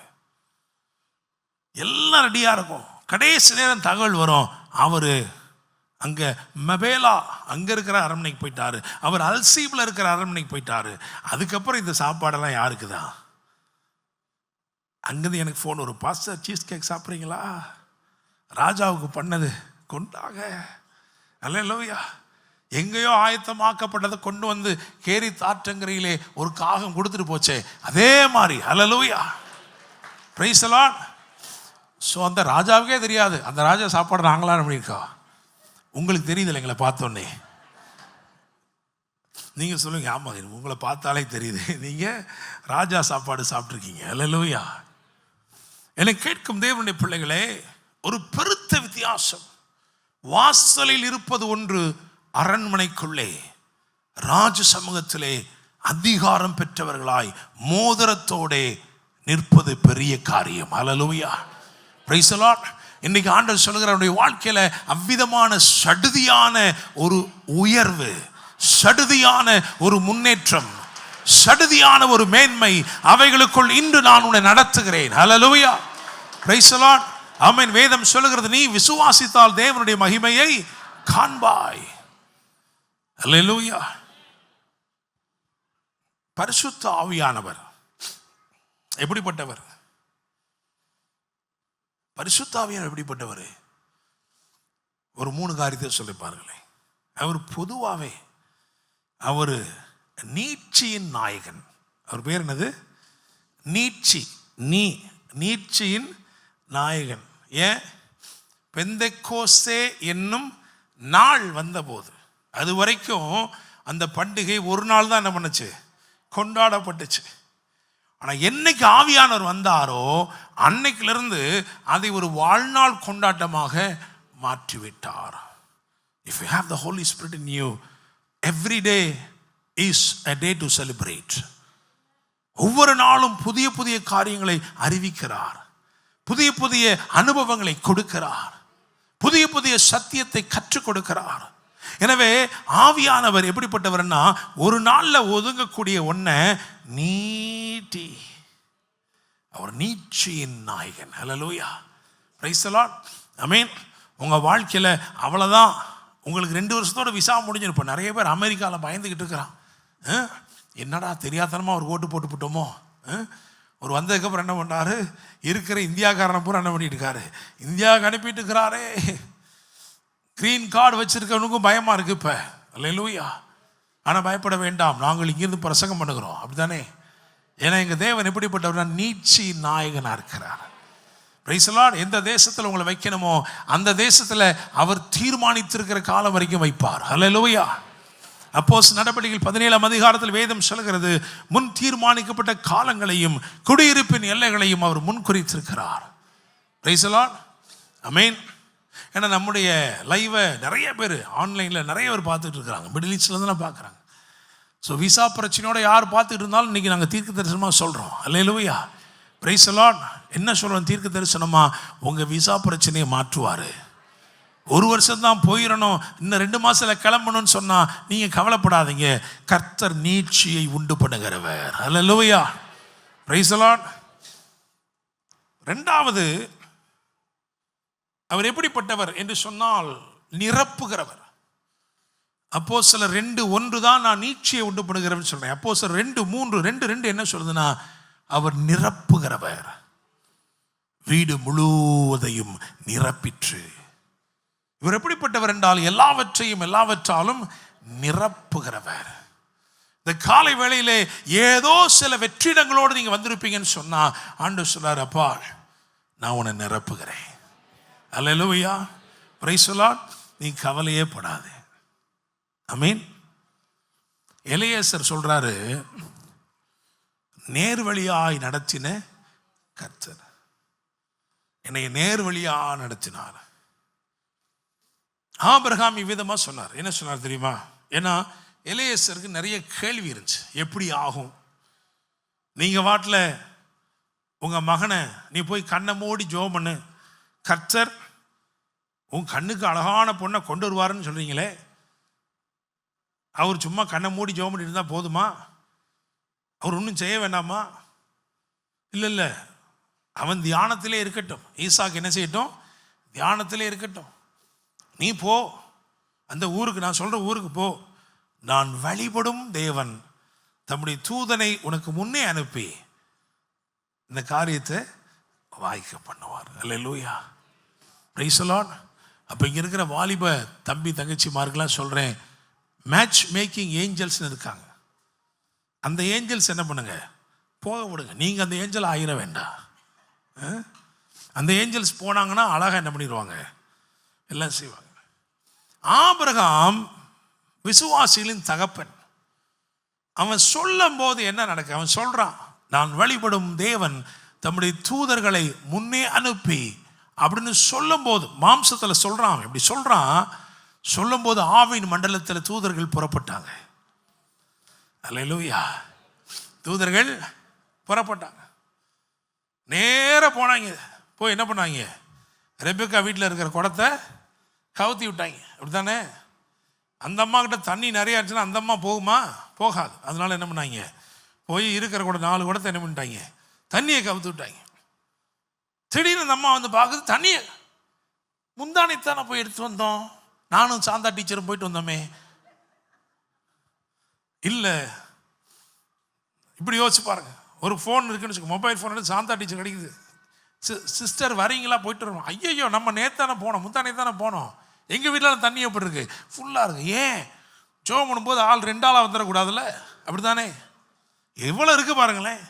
[SPEAKER 1] எல்லாம் ரெடியாக இருக்கும். கடைசி நேரம் தகவல் வரும், அவர் அங்கே மெபேலா அங்கே இருக்கிற அரண்மனைக்கு போயிட்டாரு, அவர் அல்சீபில் இருக்கிற அரண்மனைக்கு போயிட்டாரு. அதுக்கப்புறம் இந்த சாப்பாடெல்லாம் யாருக்கு தான்? அங்கேருந்து எனக்கு ஃபோன் வரும், பாஸ்டர் சீஸ் கேக் சாப்பிட்றீங்களா? ராஜாவுக்கு பண்ணது கொண்டாக. அல்லேலூயா. எங்கேயோ ஆயத்தமாக்கப்பட்டதை கொண்டு வந்து கேரி தாற்றங்கரையிலே ஒரு காகம் கொடுத்துட்டு போச்சே, அதே மாதிரி. அல்லேலூயா. Praise the Lord. ஸோ அந்த ராஜாவுக்கே தெரியாது அந்த ராஜா சாப்பாடு நாங்களாம் பண்ணியிருக்கோம். உங்களுக்கு தெரியுது எங்களை பார்த்தோன்னே. நீங்கள் சொல்லுங்க, ஆமாம் உங்களை பார்த்தாலே தெரியுது நீங்கள் ராஜா சாப்பாடு சாப்பிட்ருக்கீங்க. அல்லேலூயா. என்னை கேட்கும் தேவனுடைய பிள்ளைகளே, ஒரு பெருத்த வித்தியாசம். வாசலில் இருப்பது ஒன்று, அரண்மனைக்குள்ளே ராஜ சமூகத்திலே அதிகாரம் பெற்றவர்களாய் மோதிரத்தோடே நிற்பது பெரிய காரியம். அல்லேலூயா. Praise the Lord. இன்னைக்கு ஆண்டவர் சொல்லுகிறார், அவருடைய வாழ்க்கையில அவ்விதமான சடுதியான ஒரு உயர்வு, சடுதியான ஒரு முன்னேற்றம், சடுதியான ஒரு மேன்மை அவைகளுக்குள் இன்று நான் உன்னை நடத்துகிறேன். ஹல்லேலூயா. Praise the Lord. ஆமென். வேதம் சொல்லுகிறது, நீ விசுவாசித்தால் தேவனுடைய மகிமையை காண்பாய். ஹல்லேலூயா. பரிசுத்த ஆவியானவர் எப்படிப்பட்டவர்? பரிசுத்த ஆவியானவர் எப்படிப்பட்டவர்? ஒரு 3 காரியத்தை சொல்லி பாருங்களேன். அவர் பொதுவாகவே அவர் நீட்சியின் நாயகன். அவர் பேர் என்னது? நீட்சியின் நாயகன். ஏன்? பெந்தெக்கோஸ்தே என்னும் நாள் வந்தபோது அது வரைக்கும் அந்த பண்டிகை ஒரு நாள் தான் என்ன பண்ணுச்சு? கொண்டாடப்பட்டுச்சு. ஆனால் என்னைக்கு ஆவியானவர் வந்தாரோ அன்னைக்கிலிருந்து அதை ஒரு வாழ்நாள் கொண்டாட்டமாக மாற்றிவிட்டார். If you have the Holy Spirit in you, every day is a day to celebrate. ஒவ்வொரு நாளும் புதிய புதிய காரியங்களை அறிவிக்கிறார், புதிய புதிய அனுபவங்களை கொடுக்கிறார், புதிய புதிய சத்தியத்தை கற்றுக் கொடுக்கிறார். எனவே ஆவியானவர் எப்படிப்பட்டவர்னா, ஒரு நாளில் ஒதுங்கக்கூடிய ஒன்றை நீட்டி, அவர் நீட்சியின் நாயகன். ஹல்லேலூயா. Praise the Lord. ஆமென். உங்கள் வாழ்க்கையில் அவ்வளோதான். உங்களுக்கு 2 வருஷத்தோட விசா முடிஞ்சிருப்போம். நிறைய பேர் அமெரிக்காவில் பயந்துக்கிட்டு இருக்கிறான். என்னடா தெரியாதனமாக ஒரு ஓட்டு போட்டுவிட்டோமோ. ஒரு வந்ததுக்கப்புறம் என்ன பண்ணாரு? இருக்கிற இந்தியாக்காரனை பூரா என்ன பண்ணிட்டு இருக்காரு? இந்தியாவுக்கு அனுப்பிட்டு இருக்கிறாரே. கிரீன் கார்டு வச்சிருக்கவனுக்கும் பயமாக இருக்குது இப்போ. அல்லேலூயா. ஆனால் பயப்பட வேண்டாம், நாங்கள் இங்கிருந்து பிரசங்கம் பண்ணுகிறோம். அப்படித்தானே? ஏன்னா எங்கள் தேவன் எப்படிப்பட்டவர்னா நீட்சி நாயகனாக இருக்கிறார். Price the Lord. எந்த தேசத்தில் உங்களை வைக்கணுமோ அந்த தேசத்தில் அவர் தீர்மானித்திருக்கிற காலம் வரைக்கும் வைப்பார். அல்லேலூயா. அப்போஸ்தலர் நடபடிகள் 17ஆம் அதிகாரத்தில் வேதம் சொல்கிறது, முன் தீர்மானிக்கப்பட்ட காலங்களையும் குடியிருப்பின் எல்லைகளையும் அவர் முன்குறித்திருக்கிறார். Price the Lord. ஆமென். ஏன்னா நம்முடைய லைவை நிறைய பேர் ஆன்லைனில் நிறைய பேர் பார்த்துட்டு இருக்கிறாங்க. மிடில் ஈஸ்ட்லேருந்துலாம் பார்க்குறாங்க. ஸோ விசா பிரச்சனையோட யார் பார்த்துட்டு இருந்தாலும் இன்றைக்கி நாங்கள் தீர்க்க தரிசனமாக சொல்கிறோம். அல்லேலூயா. Praise the Lord. என்ன சொல்கிறோம்? தீர்க்க தரிசனமாக உங்கள் விசா பிரச்சனையை மாற்றுவார். 1 வருஷம் தான் போயிடணும், இன்னும் 2 மாதத்தில் கிளம்பணும்னு சொன்னால் நீங்கள் கவலைப்படாதீங்க. கர்த்தர் நீட்சியை உண்டு பண்ணுகிறவர். அல்லேலூயா. Praise the Lord. 2வது, அவர் எப்படிப்பட்டவர் என்று சொன்னால் நிரப்புகிறவர். அப்போஸ்தலர் 2:1 தான் நான் நீட்சியை உண்டு பண்ணுகிறவன் சொல்றேன். அப்போஸ்தலர் 2:3 என்ன சொல்றதுன்னா, அவர் நிரப்புகிறவர். வீடு முழுவதையும் நிரப்பிற்று. இவர் எப்படிப்பட்டவர் என்றால் எல்லாவற்றையும் எல்லாவற்றாலும் நிரப்புகிறவர். இந்த காலை வேளையிலே ஏதோ சில வெற்றிடங்களோடு நீங்க வந்திருப்பீங்கன்னு சொன்னா ஆண்டவர் சொல்றார், அப்பா நான் உன்னை நிரப்புகிறேன். அல்லேலூயா. Praise the Lord. நீ கவலையே படாதே. ஆமென். எலியேசர் சொல்றாரு, நேர்வழியாய் நடத்தின கர்த்தர் என்னை நேர்வழியாக நடத்தினார். ஆபிரகாம் இவ்விதமா சொன்னார். என்ன சொன்னார் தெரியுமா? ஏன்னா எலியேசருக்கு நிறைய கேள்வி இருந்துச்சு. எப்படி ஆகும்? நீங்க வாட்டில் உங்க மகனை நீ போய் கண்ணை மூடி ஜெபம் பண்ணு, கர்த்தர் உன் கண்ணுக்கு அழகான பொண்ணை கொண்டு வருவாருன்னு சொல்றீங்களே, அவர் சும்மா கண்ணை மூடி ஜெபம் பண்ணிட்டு இருந்தால் போதுமா? அவர் ஒன்றும் செய்ய வேண்டாமா? இல்லை, அவன் தியானத்திலே இருக்கட்டும். ஈசாக்கு என்ன செய்யட்டும்? தியானத்திலே இருக்கட்டும். நீ போ, அந்த ஊருக்கு, நான் சொல்கிற ஊருக்கு போ. நான் வழிபடும் தேவன் தம்முடைய தூதனை உனக்கு முன்னே அனுப்பி இந்த காரியத்தை வாய்க்க பண்ணுவார். அல்லேலூயா. Praise the Lord. அப்போ இங்கே இருக்கிற வாலிப தம்பி தங்கச்சிமாருக்கெல்லாம் சொல்கிறேன், மேட்ச் மேக்கிங் ஏஞ்சல்ஸ்னு இருக்காங்க. அந்த ஏஞ்சல்ஸ் என்ன பண்ணுங்க? போக விடுங்க. நீங்கள் அந்த ஏஞ்சல் ஆகிட வேண்டாம். அந்த ஏஞ்சல்ஸ் போனாங்கன்னா அழகாக என்ன பண்ணிடுவாங்க? எல்லாம் செய்வாங்க. ஆபிரகாம் விசுவாசிகளின் தகப்பன். அவன் சொல்லும் போது என்ன நடக்கு? அவன் சொல்றான், நான் வழிபடும் தேவன் தம்முடைய தூதர்களை முன்னே அனுப்பி அப்படின்னு சொல்லும் போது மாம்சத்தில் சொல்றான். இப்படி சொல்றான். சொல்லும் போது ஆவியின் மண்டலத்தில் தூதர்கள் புறப்பட்டாங்க. அல்லேலூயா. தூதர்கள் புறப்பட்டாங்க, நேர போனாங்க போய் என்ன பண்ணாங்க, ரெபெக்கா வீட்டில் இருக்கிற குடத்தை கவுத்தி விட்டாங்க. அப்படி தானே? அந்த அம்மா கிட்ட தண்ணி நிறையா இருந்துச்சுன்னா அந்த அம்மா போகுமா? போகாது. அதனால என்ன பண்ணாங்க, போய் இருக்கிற கூட 4 குடத்தை என்ன பண்ணிட்டாங்க, தண்ணியை கவுத்து விட்டாங்க. திடீர்னு அந்த அம்மா வந்து பார்க்குது, தண்ணியை முந்தானைத்தானே போய் எடுத்து வந்தோம், நானும் சாந்தா டீச்சரும் போயிட்டு வந்தோமே. இல்லை, இப்படி யோசிச்சு பாருங்க. ஒரு ஃபோன் இருக்குன்னு வச்சுக்கோ, மொபைல் ஃபோன் எடுத்து சாந்தா டீச்சர் கிடைக்குது. சிஸ்டர் வரீங்களா, போயிட்டு வருவோம். ஐயோ, நம்ம நேத்தானே போனோம், முந்தானே தானே போனோம், எங்கள் வீட்டில் தண்ணி எப்படி இருக்கு, ஃபுல்லாக இருக்கு. ஏன் ஜோம் பண்ணும்போது ஆள் 2 ஆளாக வந்துடக்கூடாதுல்ல? அப்படி தானே? எவ்வளோ இருக்குது பாருங்களேன்.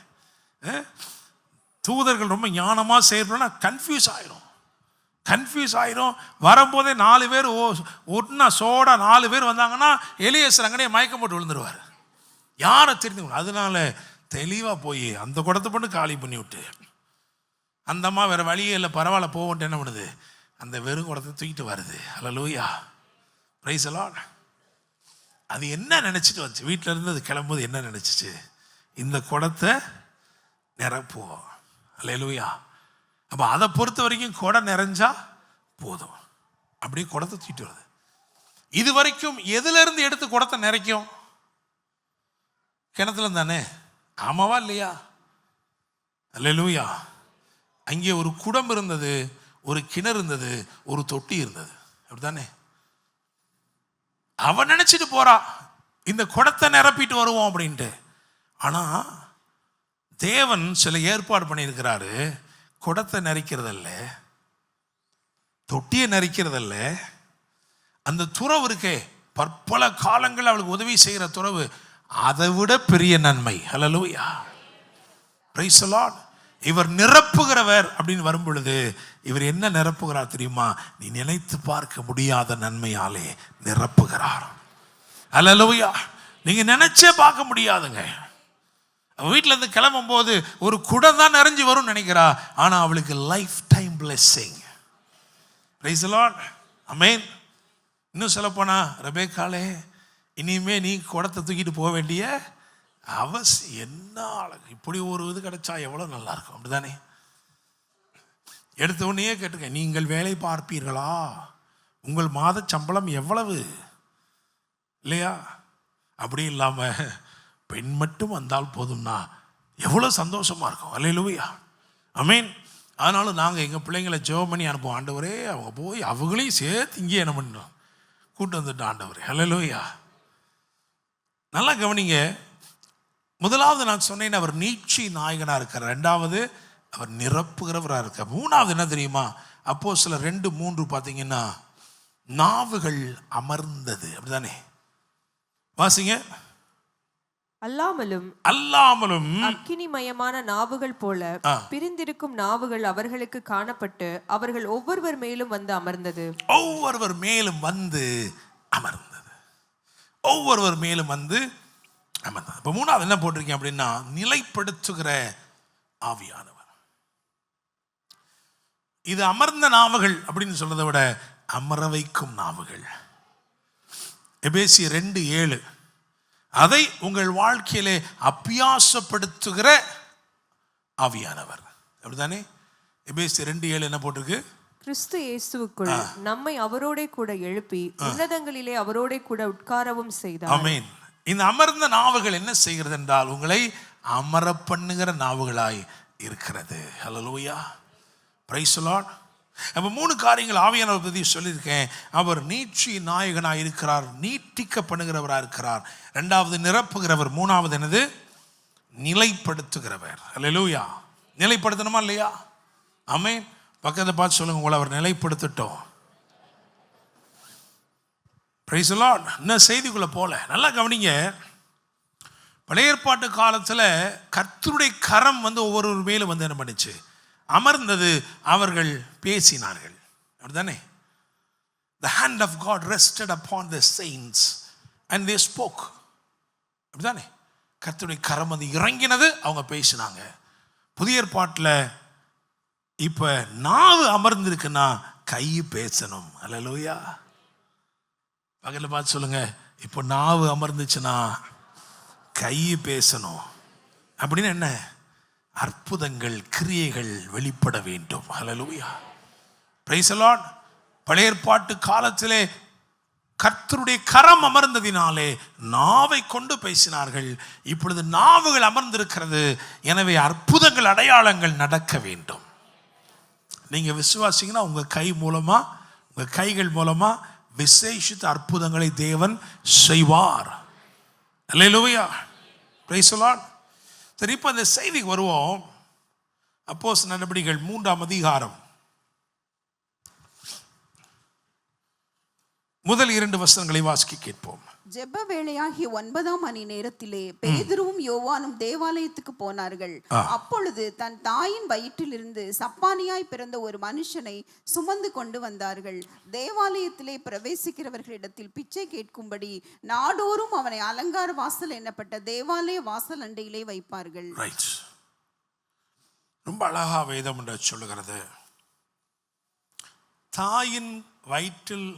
[SPEAKER 1] தூதர்கள் ரொம்ப ஞானமாக செயல்படனா கன்ஃபியூஸ் ஆயிரும். வரும்போதே 4 பேர் ஒன்னா சோடா 4 பேர் வந்தாங்கன்னா எலியேசர் அங்கனே மயக்கம் போட்டு விழுந்துருவார். யாரை தெரிந்து? அதனால தெளிவாக போய் அந்த குடத்தை பண்ணி காலி பண்ணி விட்டு, அந்த அம்மா வேறு வழியே இல்லை, பரவாயில்ல போவோன்ட்டு என்ன பண்ணுது, அந்த வெறும் குடத்தை தூக்கிட்டு வருது. ஹல்லேலூயா, பிரைஸ் தி லார்ட். அது என்ன நினச்சிட்டு வந்துச்சு, வீட்டில் இருந்து அது கிளம்பும்போது என்ன நினச்சிச்சு, இந்த குடத்தை நிரப்புவோம். ஹல்லேலூயா. அப்போ அதை பொறுத்த வரைக்கும் குடம் நிறைஞ்சா போதும், அப்படியே குடத்தை தூக்கிட்டு வருது. இது வரைக்கும் எதுலேருந்து எடுத்து குடத்தை நிறைக்கும்? கிணத்துல தானே, ஆமாவா இல்லையா? ஹல்லேலூயா. அங்கே ஒரு குடம் இருந்தது, ஒரு கிணறு இருந்தது, ஒரு தொட்டி இருந்தது. அப்படித்தானே? அவன் நினைச்சிட்டு போறா, இந்த குடத்தை நிரப்பிட்டு வருவோம் அப்படின்ட்டு. ஆனா தேவன் சில ஏற்பாடு பண்ணியிருக்கிறாரு. குடத்தை நிறைக்கிறதல்ல, தொட்டியை நிறைக்கிறதல்ல, அந்த துறவு இருக்கே, பற்பல காலங்கள் அவளுக்கு உதவி செய்கிற துறவு, அதை விட பெரிய நன்மை. ஹல்லேலூயா, பிரைஸ் தி லார்ட். இவர் நிரப்புகிறவர் அப்படின்னு வரும் பொழுது இவர் என்ன நிரப்புகிறார் தெரியுமா? நீ நினைத்து பார்க்க முடியாத நன்மையாலே நிரப்புகிறார். ஹல்லேலூயா. நீங்க நினைச்சே பார்க்க முடியாதுங்க. வீட்டில இருந்து கிளம்பும் போது ஒரு குடம் தான் நிறைஞ்சு வரும் நினைக்கிறா, ஆனா அவளுக்கு lifetime blessing. Praise the Lord, ஆமென். இன்னும் சொல்ல போனா, ரெபெக்காளே, இனிமே நீ குடத்தை தூக்கிட்டு போக வேண்டிய அவசியம் என்ன அழகு, இப்படி ஒரு இது கிடைச்சா எவ்வளவு நல்லா இருக்கும். அப்படிதானே? எடுத்த உடனே கேட்டுக்க, நீங்கள் வேலை பார்ப்பீர்களா, உங்கள் மாத சம்பளம் எவ்வளவு, இல்லையா? அப்படி இல்லாம பெண் மட்டும் வந்தால் போதும்னா எவ்வளோ சந்தோஷமா இருக்கும். அல்லேலூயா, ஆமென். அதனால நாங்கள் எங்கள் பிள்ளைங்களை ஜெபம் பண்ணி அனுப்புவோம். ஆண்டவரே, அவங்க போய் அவங்களையும் சேர்த்து இங்கே என்ன பண்ணோம், கூட்டு வந்துட்டோம் ஆண்டவரே. அல்லேலூயா. நல்லா கவனிங்க. முதலாவது நான் சொன்னேன், அவர் நீட்சி நாயகனாக இருக்கார். 2வது அவர் நிரப்புகிறவராக இருக்கார். 3வது என்ன தெரியுமா? அப்போஸ்தலர் 2:3 பார்த்தீங்கன்னா, நாவுகள் அமர்ந்தது. அப்படிதானே? வாசிங்க. அல்லாமலும்
[SPEAKER 2] அக்கினிமயமான நாவுகள் போல பிரிந்திருக்கும் நாவுகள் அவர்களுக்கு காணப்பட்டு அவர்கள் ஒவ்வொருவர் மேலும் வந்து அமர்ந்தது.
[SPEAKER 1] ஒவ்வொருவர் மேலும் வந்து அமர்ந்தது. ஒவ்வொருவர் மேலும் வந்து அமர்ந்தது. இப்போ 3வது என்ன போட்டிருக்கேன் அப்படின்னா, நிலைப்படுத்துகிற ஆவியானவர். இது அமர்ந்த நாவுகள் அப்படின்னு சொல்றதை விட அமர வைக்கும் நாவுகள். எபேசியர் 2:7 அதை உங்கள் வாழ்க்கையிலே அபியாசப்படுத்துகிற ஆவியானவர். அப்படித்தானே? எபேசியர் 2:7 என்ன போட்டிருக்கு?
[SPEAKER 2] கிறிஸ்து இயேசுவுக்குள் நம்மை அவரோட கூட எழுப்பி உன்னதங்களிலே அவரோட கூட உட்காரவும் செய்தார்.
[SPEAKER 1] ஆமென். இந்த அமர்ந்த நாவுகள் என்ன செய்கிறது என்றால், உங்களை அமர பண்ணுகிற நாவுகளாய் இருக்கிறது. ஹல்லேலூயா, பிரைஸ் தி லார்ட். அப்போ 3 காரியங்கள் ஆவியானவர் பற்றி சொல்லியிருக்கேன். அவர் நீட்சி நாயகனாக இருக்கிறார், நீட்டிக்க பண்ணுகிறவராக இருக்கிறார். 2வது நிரப்புகிறவர். 3வது என்னது? நிலைப்படுத்துகிறவர். அல்லேலூயா. நிலைப்படுத்தணுமா இல்லையா? ஆமென். பக்கத்தை பார்த்து சொல்லுங்க, உங்களை அவர் நிலைப்படுத்தட்டும். Price the Lord. இன்னும் செய்திக்குள்ள போல நல்லா கவனிங்க. பழைய ஏற்பாட்டு காலத்தில் கர்த்தருடைய கரம் வந்து ஒவ்வொரு மேலும் வந்து என்ன பண்ணிச்சு, அமர்ந்தது. அவர்கள் பேசினார்கள். அப்படிதானே? The hand of God rested upon the saints and they spoke. அப்படிதானே? கர்த்தருடைய கரம் வந்து இறங்கினது, அவங்க பேசினாங்க. புதிய ஏற்பாட்டில் இப்ப நாவு அமர்ந்திருக்குன்னா கை பேசணும். அல்லேலூயா. பக்கத்துல பார்த்து சொல்லுங்க, இப்போ நாவு அமர்ந்துச்சுன்னா கை பேசணும். அப்படின்னு என்ன? அற்புதங்கள், கிரியைகள் வெளிப்பட வேண்டும். ஹல்லேலூயா, பிரைஸ் தி லார்ட். பழைய ஏற்பாட்டு காலத்திலே கர்த்தருடைய கரம் அமர்ந்ததினாலே நாவை கொண்டு பேசினார்கள். இப்பொழுது நாவுகள் அமர்ந்திருக்கிறது. எனவே அற்புதங்கள், அடையாளங்கள் நடக்க வேண்டும். நீங்க விசுவாசிங்கன்னா உங்க கை மூலமா, உங்க கைகள் மூலமா விசேஷித்த அற்புதங்களை தேவன் செய்வார். அல்லேலூயா, பிரைஸ் தி லார்ட். சரி, இப்போ இந்த செய்திக்கு வருவோம். அப்போஸ்தலர் நடபடிகள் 3ஆம் அதிகாரம் முதல் 2 வசனங்களை வாசிக்க கேட்போம்.
[SPEAKER 3] ஜெப வேளையாகிய 9ஆம் மணி நேரத்திலே பேதுருவும் யோவானும் தேவாலயத்துக்கு போனார்கள். அப்பொழுது தன் தாயின் வயிற்றிலிருந்து சப்பானியாய் பிறந்த ஒரு மனுஷனை சுமந்து கொண்டு வந்தார்கள். தேவாலயத்திலே பிரவேசிக்கிறவர்களிடத்தில் பிச்சை கேட்கும்படி நாடோறும் அவனை அலங்கார வாசல் என்னப்பட்ட தேவாலய வாசல் அண்டையிலே வைப்பார்கள்.
[SPEAKER 1] ரொம்ப அழகா வேதம் என்று சொல்லுகிறது. தாயின் வயிற்றில்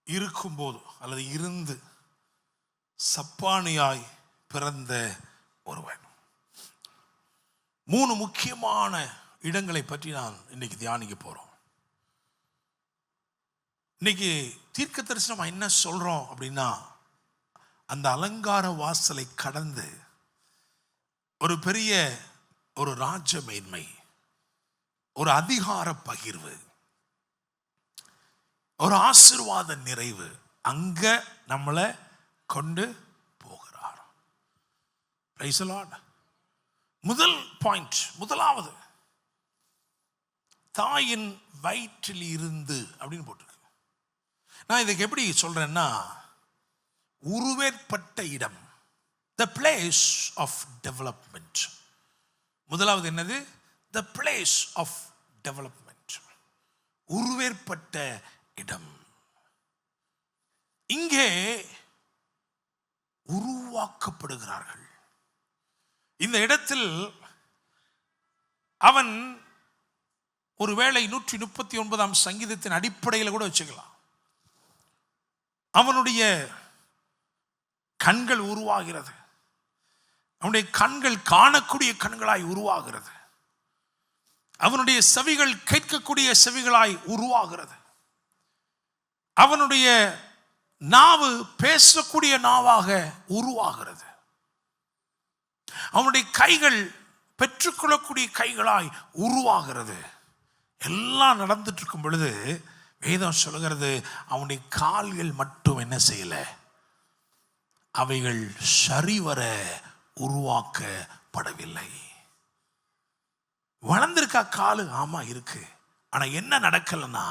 [SPEAKER 1] இருக்கும்போது அல்லது இருந்து சப்பானியாய் பிறந்த ஒருவன். 3 முக்கியமான இடங்களை பற்றி நான் இன்னைக்கு தியானிக்க போறோம். இன்னைக்கு தீர்க்க தரிசனம் என்ன சொல்றோம் அப்படின்னா, அந்த அலங்கார வாசலை கடந்து ஒரு பெரிய ஒரு ராஜ மேன்மை, ஒரு அதிகார பகிர்வு, ஒரு ஆசீர்வாத நிறைவு அங்க நம்மளை கொண்டு போகிறார். Price the Lord. முதல் பாயிண்ட், முதலாவது தாயின் வயிற்றில் இருந்து அப்படின்னு போட்டிருக்கு. நான் இதுக்கு எப்படி சொல்றேன்னா, உருவேற்பட்ட இடம், the place of development. முதலாவது என்னது? the place of development, உருவேற்பட்ட இடம். இங்கே உருவாக்கப்படுகிறார்கள். இந்த இடத்தில் அவன் ஒருவேளை 139ஆம் சங்கீதத்தின் அடிப்படையில் கூட வச்சுக்கலாம். அவனுடைய கண்கள் உருவாகிறது. அவனுடைய கண்கள் காணக்கூடிய கண்களாய் உருவாகிறது. அவனுடைய செவிகள் கேட்கக்கூடிய செவிகளாய் உருவாகிறது. அவனுடைய நாவு பேசக்கூடிய நாவாக உருவாகிறது. அவனுடைய கைகள் பெற்றுக்கொள்ளக்கூடிய கைகளாய் உருவாகிறது. எல்லாம் நடந்துட்டு இருக்கும் பொழுது வேதம் சொல்லுகிறது, அவனுடைய கால்கள் மட்டும் என்ன செய்யல, அவைகள் சரிவர உருவாக்கப்படவில்லை. வளர்ந்திருக்கா காலு? ஆமா இருக்கு. ஆனா என்ன நடக்கலன்னா,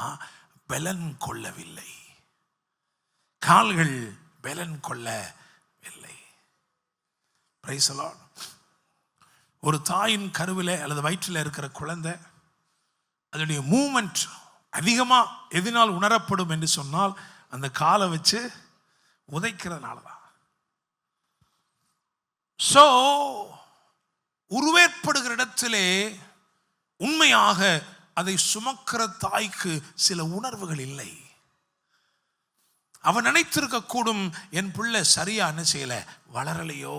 [SPEAKER 1] பலன் கொள்ளவில்லை. கால்கள் பலன் கொள்ளவில்லை. Price the Lord. ஒரு தாயின் கருவிலே அல்லது வயிற்றில் இருக்கிற குழந்தை, அதனுடைய மூமெண்ட் அதிகமா எதனால் உணரப்படும் என்று சொன்னால், அந்த காலை வச்சு உதைக்கிறதுனால தான். சோ உருவேற்படுகிற இடத்திலே உண்மையாக அதை சுமக்கிற தாய்க்கு சில உணர்வுகள் இல்லை. அவன் நினைத்திருக்க கூடும், என் பிள்ளை சரியா என்ன செய்யல, வளரலையோ.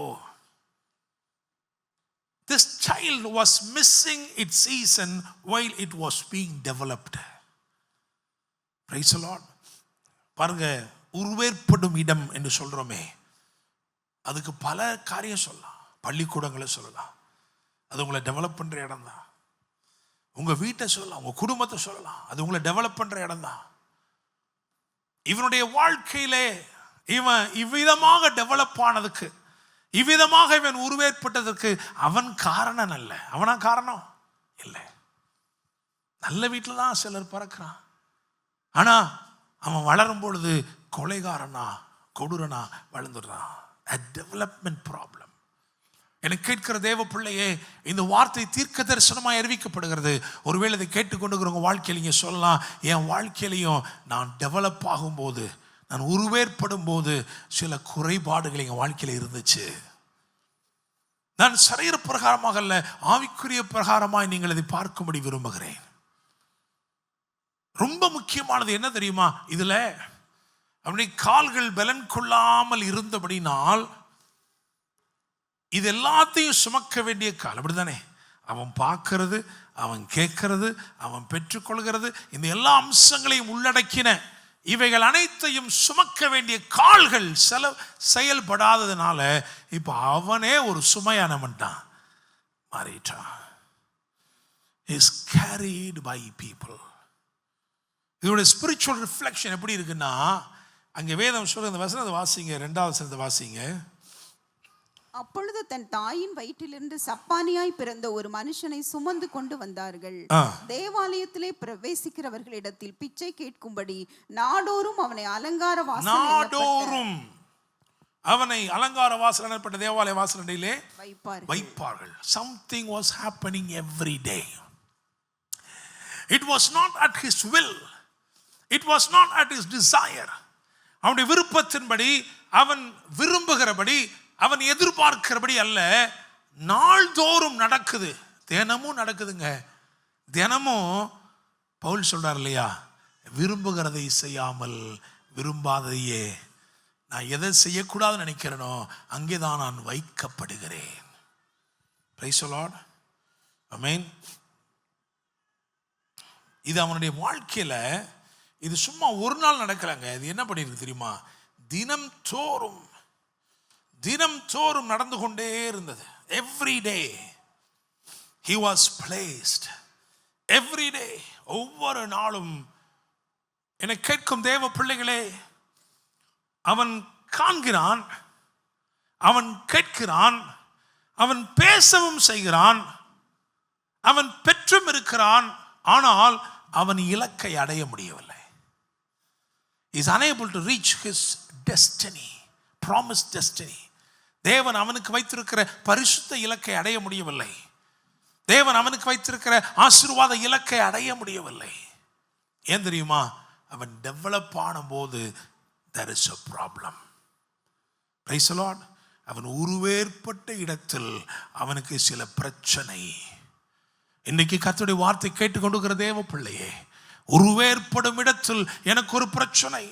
[SPEAKER 1] This child was missing its season while it was being developed. Praise the Lord. பாருங்க, உருவேற்படும் இடம் என்று சொல்றோமே, அதுக்கு பல காரியம் சொல்லலாம். பள்ளிக்கூடங்களை சொல்லலாம், அது உங்களை டெவலப் பண்ற இடம் தான். உங்க வீட்டை சொல்லலாம், உங்க குடும்பத்தை சொல்லலாம், அது உங்களை டெவலப் பண்ற இடம் தான். இவனுடைய வாழ்க்கையிலே இவன் இவ்விதமாக டெவலப் ஆனதுக்கு, இவ்விதமாக இவன் உருவேற்பட்டதற்கு அவன் காரணம் அல்ல. அவனா காரணம் இல்லை. நல்ல வீட்டில் தான் சிலர் பிறக்கிறான். ஆனா அவன் வளரும் பொழுது கொலைகாரனா, கொடூரனா வளர்ந்துடுறான். A development problem. எனக்கு கேட்கிற தேவ பிள்ளையே, இந்த வார்த்தை தீர்க்க தரிசனமாய் அறிவிக்கப்படுகிறது. ஒருவேளை இதை கேட்டுக்கொண்டுக்கிறவங்க வாழ்க்கையில் நீங்க சொல்லலாம், என் வாழ்க்கையிலையும் நான் டெவலப் ஆகும்போது, நான் உருவேற்படும் போது சில குறைபாடுகள் என் வாழ்க்கையில் இருந்துச்சு. நான் சரீர பிரகாரமாக அல்ல, ஆவிக்குரிய பிரகாரமாய் நீங்கள் அதை பார்க்கும்படி விரும்புகிறேன். ரொம்ப முக்கியமானது என்ன தெரியுமா? இதுல அவனுடைய கால்கள் பலன் கொள்ளாமல் இருந்தபடினால் இது எல்லாத்தையும் சுமக்க வேண்டிய கால், அப்படித்தானே? அவன் பார்க்கறது, அவன் கேட்கறது, அவன் பெற்றுக்கொள்கிறது, இந்த எல்லா அம்சங்களையும் உள்ளடக்கின இவைகள் அனைத்தையும் சுமக்க வேண்டிய கால்கள் செயல்படாததுனால இப்போ அவனே ஒரு சுமையானவன் தான் மாறிட்டான். is carried by people. இதோட ஸ்பிரிச்சுவல் ரிஃப்ளெக்ஷன் எப்படி இருக்குன்னா, அங்கே வேதம் சொல்ற அந்த வசனத்தை வாசிங்க, 2வது வசனத்தை வாசிங்க.
[SPEAKER 3] அப்பொழுது தன் தாயின் வயிற்றிலிருந்து சப்பானியாய் பிறந்த ஒரு மனுஷனை சுமந்து கொண்டு வந்தார்கள். தேவாலயத்திலே பிரவேசிக்கிறவர்களிடத்தில் பிச்சை கேட்கும்படி நாடோறும் அவனை அலங்கார வாசல் எனப்பட்ட தேவாலய வாசலடியிலே வைப்பார்கள். Something was happening every day. It was not at his will. It was not at his desire. அவனுடைய விருப்பத்தின்படி, அவன் விரும்புகிறபடி, அவன் எதிர்பார்க்கிறபடி அல்ல, நாள்தோறும் நடக்குது. தினமும் நடக்குதுங்க. தினமும் பவுல் சொல்றார் இல்லையா, விரும்புகிறதை செய்யாமல் விரும்பாதையே, நான் எதை செய்யக்கூடாதுன்னு நினைக்கிறேனோ அங்கேதான் நான் வைக்கப்படுகிறேன். Praise the Lord. ஆமென். இது அவனுடைய வாழ்க்கையில இது சும்மா ஒரு நாள் நடக்கலங்க. இது என்ன பண்ணிருக்கு தெரியுமா? தினம் தோறும் நடந்து கொண்டே இருந்தது. Every day he was placed. Every day, ஒவ்வொரு நாளும். என்னை கேட்கும் தேவ பிள்ளைகளே, அவன் காண்கிறான், அவன் கேட்கிறான், அவன் பேசவும் செய்கிறான், அவன் பெற்றும் இருக்கிறான். ஆனால் அவன் இலக்கை அடைய முடியவில்லை. is unable to reach his destiny, promised destiny. தேவன் அவனுக்கு வைத்திருக்கிற பரிசுத்த இலக்கை அடைய முடியவில்லை. தேவன் அவனுக்கு வைத்திருக்கிற ஆசீர்வாத இலக்கை அடைய முடியவில்லை. ஏன் தெரியுமா? அவன் டெவலப் ஆன போது there is a problem. Praise the Lord. அவன் உருவேற்பட்ட இடத்தில் அவனுக்கு சில பிரச்சனை. இன்னைக்கு கர்த்தருடைய வார்த்தை கேட்டுக்கொண்டிருக்கிற தேவ பிள்ளையே, உருவேற்படும் இடத்தில் எனக்கு ஒரு பிரச்சனை.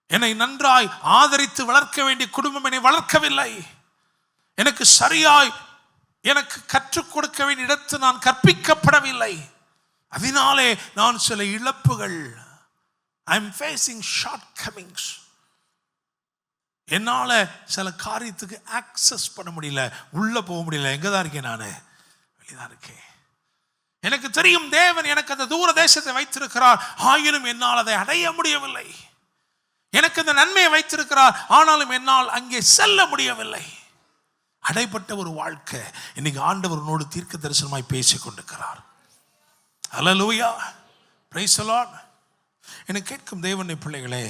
[SPEAKER 3] என்னை நன்றாய் ஆதரித்து வளர்க்க வேண்டிய குடும்பம் என்னை வளர்க்கவில்லை. எனக்கு சரியாய் எனக்கு கற்றுக் கொடுக்க வேண்டிய இடத்தில் நான் கற்பிக்கப்படவில்லை. அதனாலே நான் சில இழப்புகள், I am facing shortcomings. என்னால சில காரியத்துக்கு ஆக்சஸ் பண்ண முடியல, உள்ள போக முடியல. எங்க தான் இருக்கேன்? நான் வெளிதான் இருக்கேன். எனக்கு தெரியும் தேவன் எனக்கு அந்த தூர தேசத்தை வைத்திருக்கிறார், ஆயினும் என்னால் அதை அடைய முடியவில்லை. எனக்கு அந்த நன்மையை வைத்திருக்கிறார், ஆனாலும் என்னால் அங்கே செல்ல முடியவில்லை. அடைப்பட்ட ஒரு வாழ்க்கை. இன்னைக்கு ஆண்டவரோடு தீர்க்க தரிசனமாய் பேசிக் கொண்டிருக்கிறார். அல்லேலூயா, பிரைஸ் தி லார்ட். எனக்கு கேட்கும் தேவனுடைய பிள்ளைகளே,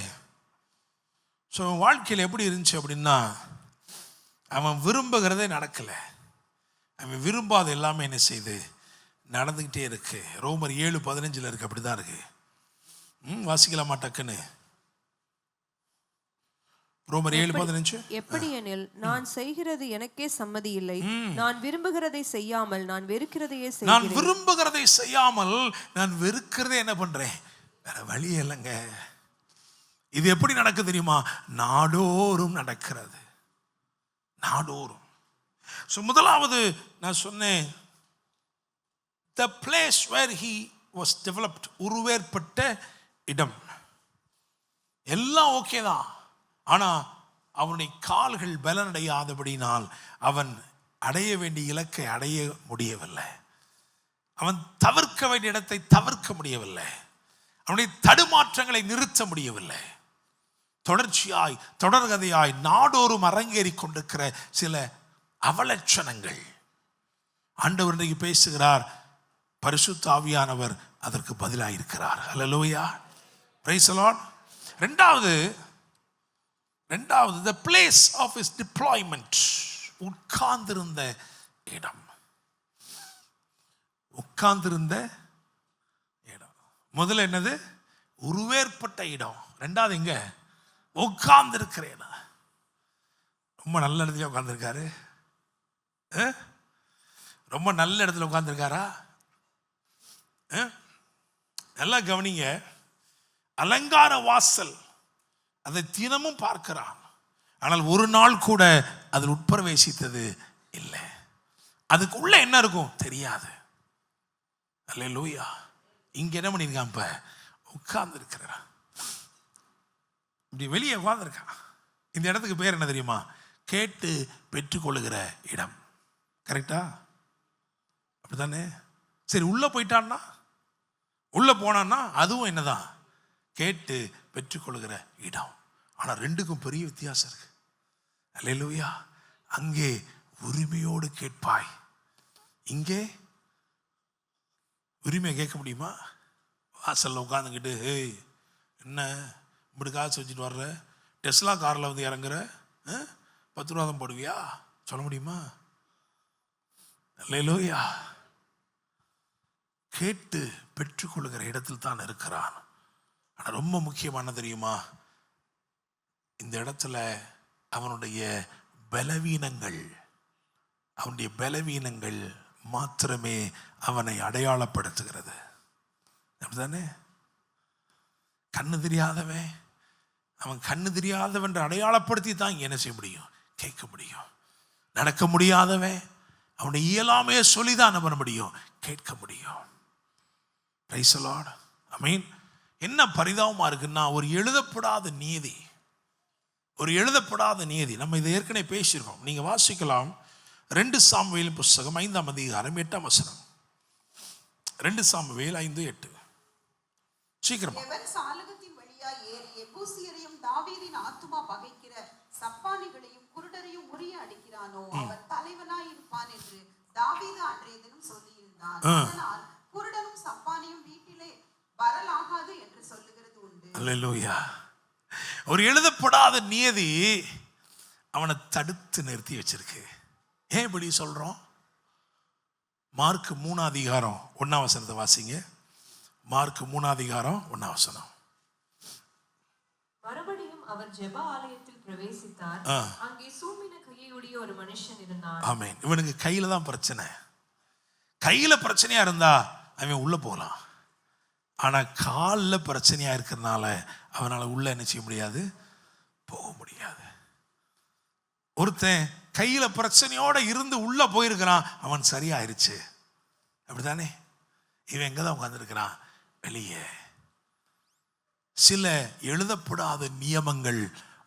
[SPEAKER 3] ஸோ வாழ்க்கையில் எப்படி இருந்துச்சு அப்படின்னா, அவன் விரும்புகிறதே நடக்கலை, அவன் விரும்பாத எல்லாமே என்ன செய்து நடந்துக்கிட்டே இருக்கு. ரோமர் 7:15 இருக்கு, அப்படிதான் இருக்கு. வாசிக்கலாமா டக்குன்னு? ரோமர் 7:15.
[SPEAKER 2] எப்படி எனில் நான் செய்கிறது எனக்கே சம்மதி இல்லை, நான் விரும்புகிறதை செய்யாமல் நான் வெறுக்கிறதையே செய்கிறேன்.
[SPEAKER 1] நான் விரும்புகிறதை செய்யாமல் நான் வெறுக்கிறதை என்ன பண்றேன்? வேற வழி இல்லைங்க. இது எப்படி நடக்குது தெரியுமா? நாடோறும் நடக்கிறது, நாடோறும். ஸோ முதலாவது நான் சொன்னேன், the place where he was developed, உருவேற்பட்ட இடம். எல்லாம் ஓகே தான், ஆனா அவனுடைய கால்கள் பலனடையாதபடினால் அவன் அடைய வேண்டிய இலக்கை அடைய முடியவில்லை. அவன் தவிர்க்க வேண்டிய இடத்தை தவிர்க்க முடியவில்லை. அவனுடைய தடுமாற்றங்களை நிறுத்த முடியவில்லை. தொடர்ச்சியாய் தொடர்கதையாய் நாடோறும் அரங்கேறி கொண்டிருக்கிற சில அவலட்சணங்கள். ஆண்டவர் இன்றைக்கு பேசுகிறார், பரிசுத்த ஆவியானவர் அதற்கு பதிலாயிருக்கிறார். ஹல்லேலூயா, பிரைஸ் தி லார்ட். ரெண்டாவது the place of his deployment, உட்கார்ந்திருந்த இடம். உட்கார்ந்திருந்த இடம். முதல்ல என்னது? உருவேற்பட்ட இடம். ரெண்டாவது எங்க? உட்கார்ந்திருக்கிற இடம். ரொம்ப நல்ல இடத்துல உட்கார்ந்திருக்காரு. ரொம்ப நல்ல இடத்துல உட்கார்ந்திருக்காரா? நல்லா கவனிங்க. அலங்கார வாசல், அதை தினமும் பார்க்கிறான். ஆனால் ஒரு நாள் கூட அதில் உட்பிரவேசித்தது இல்லை. அதுக்குள்ள என்ன இருக்கும் தெரியாது. அல்லேலூயா. இங்க என்ன பண்ணியிருக்கான்? இப்ப உட்கார்ந்து இருக்கிறான், இப்படி வெளியே உட்கார்ந்துருக்கான். இந்த இடத்துக்கு பேர் என்ன தெரியுமா? கேட்டு பெற்றுக்கொள்ளுகிற இடம். கரெக்டா? அப்படித்தானே? சரி, உள்ள போயிட்டான்னா, உள்ள போனான்னா அதுவும் என்னதான்? கேட்டு பெற்றுக்கொள்ளுகிற இடம். ஆனா ரெண்டுக்கும் பெரிய வித்தியாசம் இருக்கு. அல்லேலூயா. அங்கே உரிமையோடு கேட்பாய், இங்கே உரிமையை கேட்க முடியுமா? வாசல்ல உட்காந்துக்கிட்டு, ஏய் என்ன இப்படி காசு வச்சுட்டு வர்ற, டெஸ்லா காரில் வந்து இறங்குற, 10 ரூபா தான் போடுவியா? சொல்ல முடியுமா? அல்லேலூயா. கேட்டு பெற்றுக்கொள்ளுகிற இடத்தில் தான் இருக்கிறான். ஆனால் ரொம்ப முக்கியமான தெரியுமா, இந்த இடத்துல அவனுடைய பலவீனங்கள் மாத்திரமே அவனை அடையாளப்படுத்துகிறது. அப்படிதானே? கண்ணு தெரியாதவன், அவன் கண்ணு தெரியாதவன் அடையாளப்படுத்தி தான் என்ன செய்ய முடியும்? கேட்க முடியும். நடக்க முடியாதவன் அவனுடைய இயலாமையை சொல்லிதான் என்ன பண்ண முடியும்? கேட்க முடியும். Praise the Lord. ஆமென். என்ன பரிதாபமா இருக்குன்னா, ஒரு எழுதப்படாத நீதி. நம்ம இதை ஏற்கனவே பேசியிருக்கோம். நீங்க வாசிக்கலாம், 2 சாமுவேல் புஸ்தகம் 5ஆம் அதிகாரம் 8ஆம் வசனம். 2 சாமுவேல் 5:8. சீக்கிரமா.
[SPEAKER 3] எவன் சாலகத்தின் வழியா ஏறி எபூசியரையும் தாவீதின் ஆத்துமா பகைக்கிற சப்பானிகளையும் குருடரையும் முறிய அடிக்கிறானோ அவன் தலைவனாய் இருப்பான் என்று தாவீது அன்றைய தினம் சொல்லியிருந்தான். அதனால் குருடனும் சப்பானியும் வீட்டிலே வரலாகாது என்று சொல்லுகிறது உண்டு.
[SPEAKER 1] அல்லேலூயா. ஒரு எழுதப்படாத நியதி அவனை தடுத்து நிறுத்தி வச்சிருக்கு. ஏன் இப்படி சொல்றோம்? மார்க் 3ஆம் அதிகாரம் 1ஆம் வசனத்தை வாசிங்க. மார்க் 3ஆம் அதிகாரம் 1ஆம் வசனம்.
[SPEAKER 2] மறுபடியும் அவர் ஜெப ஆலயத்தில் பிரவேசித்தார். அங்கே சூம்பின கையுடைய ஒரு மனுஷன் இருந்தான்.
[SPEAKER 1] ஆமென். இவனுக்கு கையில தான் பிரச்சனை. கையில பிரச்சனையா இருந்தா அவன் உள்ள போகலாம். ஆனா காலில் பிரச்சனையா இருக்கிறதுனால அவனால உள்ள என்ன செய்ய முடியாது? போக முடியாது. ஒருத்தன் கையில பிரச்சனையோட இருந்து உள்ள போயிருக்கிறான், அவன் சரியாயிருச்சு. அப்படித்தானே? இவன் எங்கதான் உட்கார்ந்துருக்கிறான்? வெளியே. சில எழுதப்படாத நியமங்கள்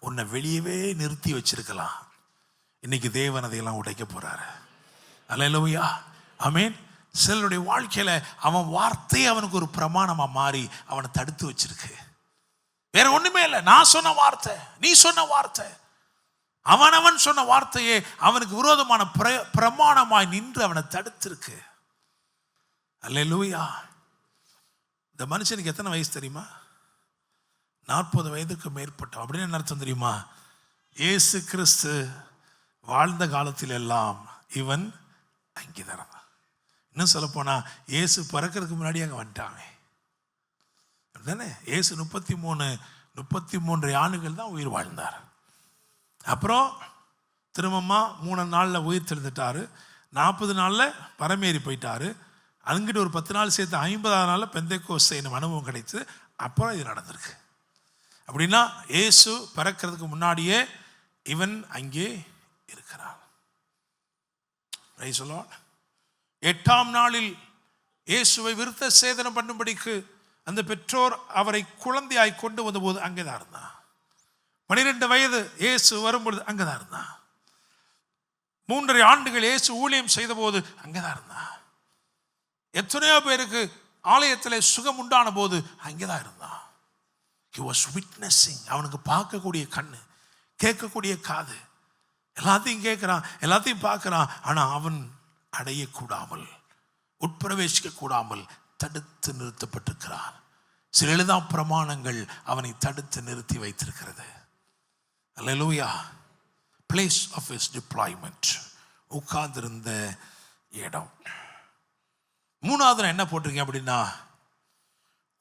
[SPEAKER 1] உன்னை வெளியவே நிறுத்தி வச்சிருக்கலாம். இன்னைக்கு தேவன் அதையெல்லாம் உடைக்க போறாரு. அல்லேலூயா. ஆமென். சிலருடைய வாழ்க்கையில அவன் வார்த்தையே அவனுக்கு ஒரு பிரமாணமா மாறி அவனை தடுத்து வச்சிருக்கு. வேற ஒண்ணுமே இல்லை. நான் சொன்ன வார்த்தை, நீ சொன்ன வார்த்தை, அவன் சொன்ன வார்த்தையே அவனுக்கு விரோதமான பிரமாணமாய் நின்று அவனை தடுத்திருக்கு. அல்லேலூயா. இந்த மனுஷனுக்கு எத்தனை வயசு தெரியுமா? 40 வயதுக்கு மேற்பட்ட. அப்படின்னு என்ன அர்த்தம் தெரியுமா? இயேசு கிறிஸ்து வாழ்ந்த காலத்தில் எல்லாம் இவன் அங்கீதாரம். இன்னும் சொல்ல போனா இயேசு பிறக்கிறதுக்கு முன்னாடி அங்கே வந்துட்டாங்க. அப்படிதானே? இயேசு 33 ஆண்டுகள் தான் உயிர் வாழ்ந்தார். அப்புறம் திரும்பமா 3 நாளில் உயிர் தெழுந்துட்டாரு. 40 நாளில் பரமேறி போயிட்டாரு. அங்கிட்டு ஒரு 10 நாள் சேர்த்து 50ஆவது நாளில் பெந்தேகோஸ்தே அனுபவம் கிடைச்சு. அப்புறம் இது நடந்திருக்கு. அப்படின்னா இயேசு பிறக்கிறதுக்கு முன்னாடியே இவன் அங்கே இருக்கிறான். 8ஆம் நாளில் இயேசுவை விருத்த சேதனம் பண்ணும்படிக்கு அந்த பெற்றோர் அவரை குழந்தையாய் கொண்டு வந்தபோது அங்கேதான் இருந்தான். 12 வயது இயேசு வரும்பொழுது அங்கேதான் இருந்தான். 3.5 ஆண்டுகள் இயேசு ஊழியம் செய்த போது அங்கேதான் இருந்தான். எத்தனையோ பேருக்கு ஆலயத்தில் சுகம் உண்டான போது அங்கேதான் இருந்தான். He was witnessing. அவனுக்கு பார்க்கக்கூடிய கண்ணு, கேட்கக்கூடிய காது, எல்லாத்தையும் கேட்கிறான், எல்லாத்தையும் பார்க்கிறான். ஆனா அவன் அடையக்கூடாமல், உட்பிரவேசிக்க கூடாமல் தடுத்து நிறுத்தப்பட்டிருக்கிறான். சில எழுதா பிரமாணங்கள் அவனை தடுத்து நிறுத்தி வைத்திருக்கிறது. Hallelujah. Place of his deployment, உட்கார்ந்திருந்த இடம். 3வது என்ன போட்டிருக்கேன் அப்படின்னா,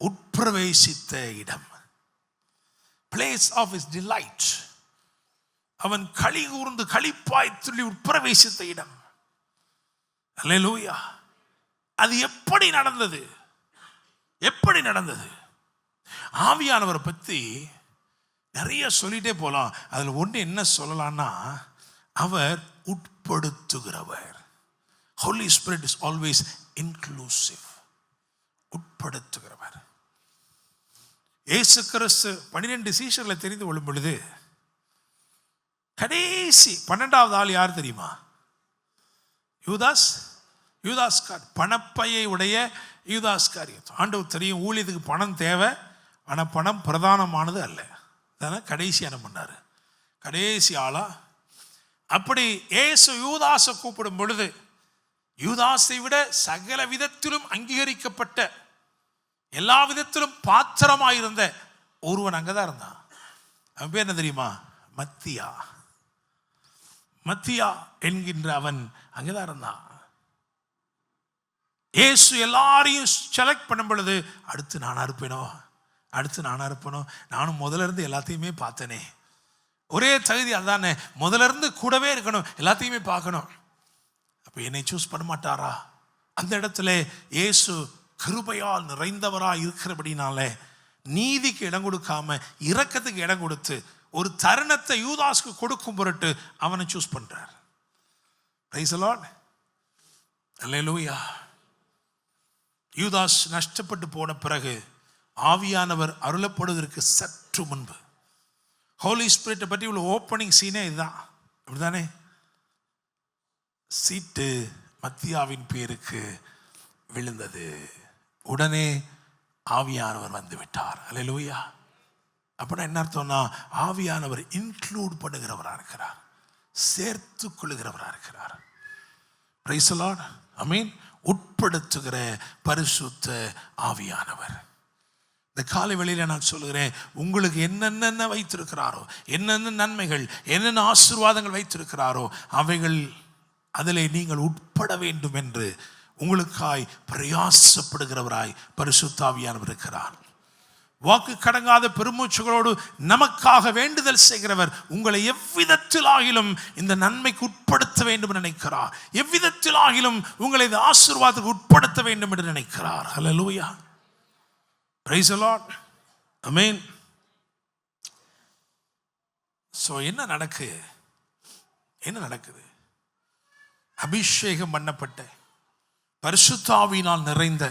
[SPEAKER 1] உட்பிரவேசித்த இடம். Place of his delight. அவன் களி கூர்ந்து களிப்பாய் துள்ளி உட்பிரவேசித்த இடம். அல்லேலூயா. அது எப்படி நடந்தது? எப்படி நடந்தது? ஆவியானவரை பற்றி நிறைய சொல்லிட்டே போகலாம். அதில் ஒன்று என்ன சொல்லலாம்னா, அவர் உட்படுத்துகிறவர். Holy Spirit is always inclusive. உட்படுத்துகிறவர். இயேசு கிறிஸ்து 12 சீஷர்களை தெரிந்து கொள்ளும் பொழுது கடைசி 12வது ஆள் யார் தெரியுமா? யூதாஸ் பணப்பையை உடைய யூதாஸ் காரியத். ஆண்டவர் தெரியும் ஊழியத்துக்கு பணம் தேவை, ஆனால் பணம் பிரதானமானது அல்ல. அதான் கடைசி என்ன பண்ணார், கடைசி ஆளா. அப்படி இயேசு யூதாஸை கூப்பிடும் பொழுது யூதாஸை விட சகல விதத்திலும் அங்கீகரிக்கப்பட்ட, எல்லா விதத்திலும் பாத்திரமாயிருந்த ஒருவன் அங்கதான் இருந்தான். அவன் பேர் என்ன தெரியுமா? மத்தியா என்கின்ற அவன் அங்கதான் இருந்தான். இயேசு எல்லாரையும் செலக்ட் பண்ணும் பொழுது அடுத்து நான் அறுப்பேனோ, நானும் முதல்ல இருந்து எல்லாத்தையுமே பார்த்தனே, ஒரே தகுதி அதானே, முதல்ல இருந்து கூடவே இருக்கணும், எல்லாத்தையுமே பார்க்கணும். அப்போ என்னை சூஸ் பண்ண மாட்டாரா? அந்த இடத்துல இயேசு கிருபையால் நிறைந்தவராக இருக்கிறபடினால நீதிக்கு இடம் கொடுக்காம இரக்கத்துக்கு இடம் கொடுத்து ஒரு தருணத்தை யூதாஸ்க்கு கொடுக்கும் பொருட்டு அவனை சூஸ் பண்றார். பிரைஸ் தி லார்ட், அல்லேலூயா. யூதாஸ் நஷ்டப்பட்டு போன பிறகு ஆவியானவர் அருளப்படுவதற்கு சற்று முன்பு ஹோலி ஸ்பிரிட்டை பற்றி உள்ள ஓப்பனிங் சீனே இதுதான். அப்படிதானே? சீட்டு மத்தியாவின் பேருக்கு விழுந்தது. உடனே ஆவியானவர் வந்து விட்டார். அல்லேலூயா. அப்படின்னா என்ன அர்த்தம்னா, ஆவியானவர் இன்க்ளூட் பண்ணுகிறவராக இருக்கிறார், சேர்த்து கொள்ளுகிறவராக இருக்கிறார். பிரைஸ் தி லார்ட், ஆமென். உட்படுத்துகிற பரிசுத்த ஆவியானவர். இந்த காலை வேளையில நான் சொல்லுகிறேன், உங்களுக்கு என்னென்ன வைத்திருக்கிறாரோ, என்னென்ன நன்மைகள், என்னென்ன ஆசீர்வாதங்கள் வைத்திருக்கிறாரோ அவைகள் அதிலே நீங்கள் உட்பட வேண்டும் என்று உங்களுக்காய் பிரயாசப்படுகிறவராய் பரிசுத்த ஆவியானவர் இருக்கிறார். வாக்கு கடங்காத பெருமூச்சுகளோடு நமக்காக வேண்டுதல் செய்கிறவர் உங்களை எவ்விதத்திலாகிலும் இந்த நன்மைக்கு உட்படுத்த வேண்டும் என்று நினைக்கிறார். எவ்விதத்திலாகிலும் உங்களை இந்த ஆசீர்வாதத்துக்கு உட்படுத்த வேண்டும் என்று நினைக்கிறார். ஹல்லேலூயா, பிரைஸ் தி லார்ட், ஆமென். சோ என்ன நடக்குது? அபிஷேகம் பண்ணப்பட்ட பரிசுத்த ஆவியினால் நிறைந்த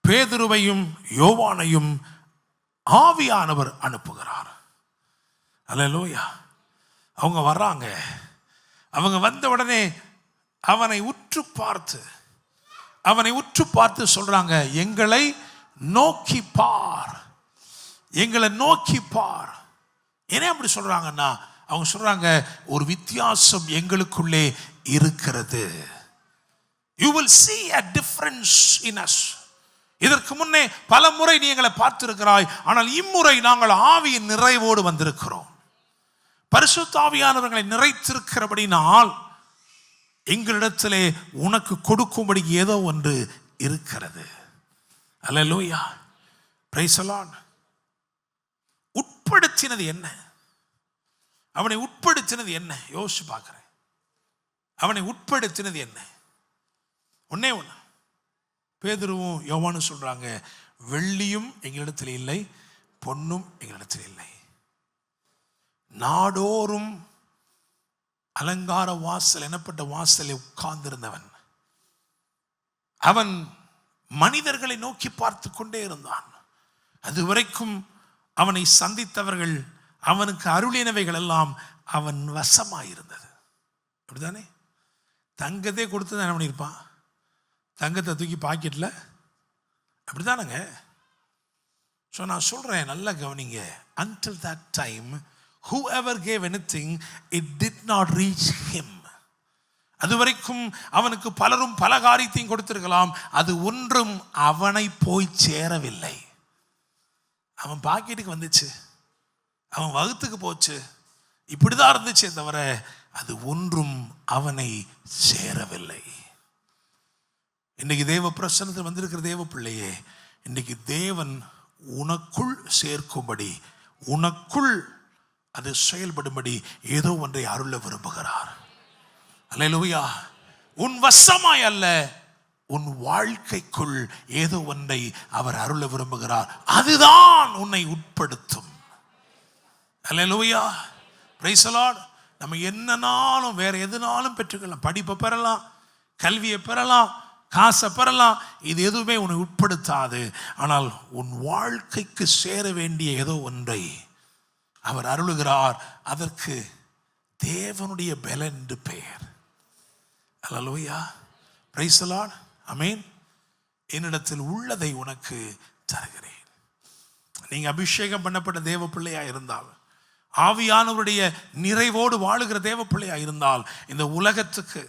[SPEAKER 1] பேதுருவையும் யோவானையும் ஆவியானவர் அனுப்புகிறார். அல்லேலூயா. அவங்க வர்றாங்க. அவங்க வந்த உடனே அவனை உற்று பார்த்து சொல்றாங்க, எங்களை நோக்கி பார். என்ன அப்படி சொல்றாங்கன்னா, அவங்க சொல்றாங்க, ஒரு வித்தியாசம் எங்களுக்குள்ளே இருக்கிறது. You will see a difference in us. இதற்கு முன்னே பல முறை நீ எங்களை பார்த்திருக்கிறாய், ஆனால் இம்முறை நாங்கள் ஆவியின் நிறைவோடு வந்திருக்கிறோம். பரிசுத்த ஆவியானவர்களை நிறைத்திருக்கிறபடினால் எங்களிடத்திலே உனக்கு கொடுக்கும்படி ஏதோ ஒன்று இருக்கிறது. அல்லேலூயா, பிரைஸ் தி லார்ட். உட்படுத்தினது என்ன? அவனை உட்படுத்தினது என்ன? யோசிச்சு பார்க்கிறேன். அவனை உட்படுத்தினது என்ன? ஒன்னே ஒன்று. பேதுருவும் யோவானும் சொல்றாங்க, வெள்ளியும் எங்களிடத்தில் இல்லை, பொன்னும் எங்களிடத்தில் இல்லை. நாடோறும் அலங்கார வாசல் எனப்பட்ட வாசலை உட்கார்ந்திருந்தவன் அவன் மனிதர்களை நோக்கி பார்த்து கொண்டே இருந்தான். அதுவரைக்கும் அவனை சந்தித்தவர்கள் அவனுக்கு அருளினவைகள் எல்லாம் அவன் வசமாயிருந்தது. அப்படிதானே? தங்கத்தை கொடுத்து தான் என்ன பண்ணியிருப்பான்? தங்கத்தை தூக்கி பாக்கெட்ல, அப்படிதானங்க? ஸோ நான் சொல்றேன், நல்லா கவனிங்க. until that time whoever gave anything it did not reach him. அதுவரைக்கும் அவனுக்கு பலரும் பல காரியத்தையும் கொடுத்திருக்கலாம், அது ஒன்றும் அவனை போய் சேரவில்லை. அவன் பாக்கெட்டுக்கு வந்துச்சு, அவன் வகுத்துக்கு போச்சு, இப்படிதான் இருந்துச்சே தவிர அது ஒன்றும் அவனை சேரவில்லை. இன்னைக்கு தேவ பிரசன்னத்தில் வந்திருக்கிற தேவ பிள்ளையே, இன்னைக்கு தேவன் உனக்குள் சேர்க்கும்படி, உனக்குள் அது செயல்படும்படி ஏதோ ஒன்றை அருள விரும்புகிறார். அல்லேலூயா. உன் வசமாய் அல்ல, உன் வாழ்க்கைக்குள் ஏதோ ஒன்றை அவர் அருள விரும்புகிறார். அதுதான் உன்னை உட்படுத்தும். அல்லேலூயா, பிரைஸ் தி லார்ட். நம்ம என்னனாலும் வேற எதுனாலும் பெற்றுக்கலாம். படிப்பை பெறலாம், கல்வியை பெறலாம், காசை பெறலாம். இது எதுவுமே உன்னை உட்படுத்தாது. ஆனால் உன் வாழ்க்கைக்கு சேர வேண்டிய ஏதோ ஒன்றை அவர் அருளுகிறார். அதற்கு தேவனுடைய பலன் என்று பெயர். அல்லேலூயா, பிரைஸ் தி லார்ட், ஆமென். என்னிடத்தில் உள்ளதை உனக்கு தருகிறேன். நீங்க அபிஷேகம் பண்ணப்பட்ட தேவ பிள்ளையா இருந்தால், ஆவியானவருடைய நிறைவோடு வாழுகிற தேவ பிள்ளையா இருந்தால், இந்த உலகத்துக்கு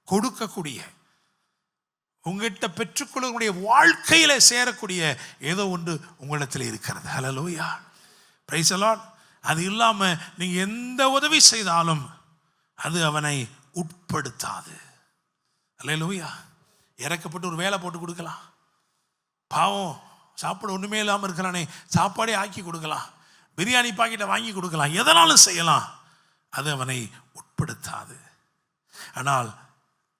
[SPEAKER 1] கொடுக்கக்கூடிய, உங்ககிட்ட பெற்றுக்கொள்ளக்கூடிய, வாழ்க்கையில சேரக்கூடிய ஏதோ ஒன்று உங்களிடத்தில் இருக்கிறது. ஹல்லேலூயா, பிரைஸ் தி லார்ட். அது இல்லாம நீங்க எந்த உதவி செய்தாலும் அது அவனை உட்படுத்தாது. ஹல்லேலூயா. இறக்கப்பட்டு ஒரு வேலை போட்டு கொடுக்கலாம். பாவம் சாப்பிட ஒண்ணுமே இல்லாமல் இருக்கிறானே, சாப்பாடே ஆக்கி கொடுக்கலாம். பிரியாணி பாக்கெட்டை வாங்கி கொடுக்கலாம். எதனாலும் செய்யலாம். அது அவனை உட்படுத்தாது. ஆனால்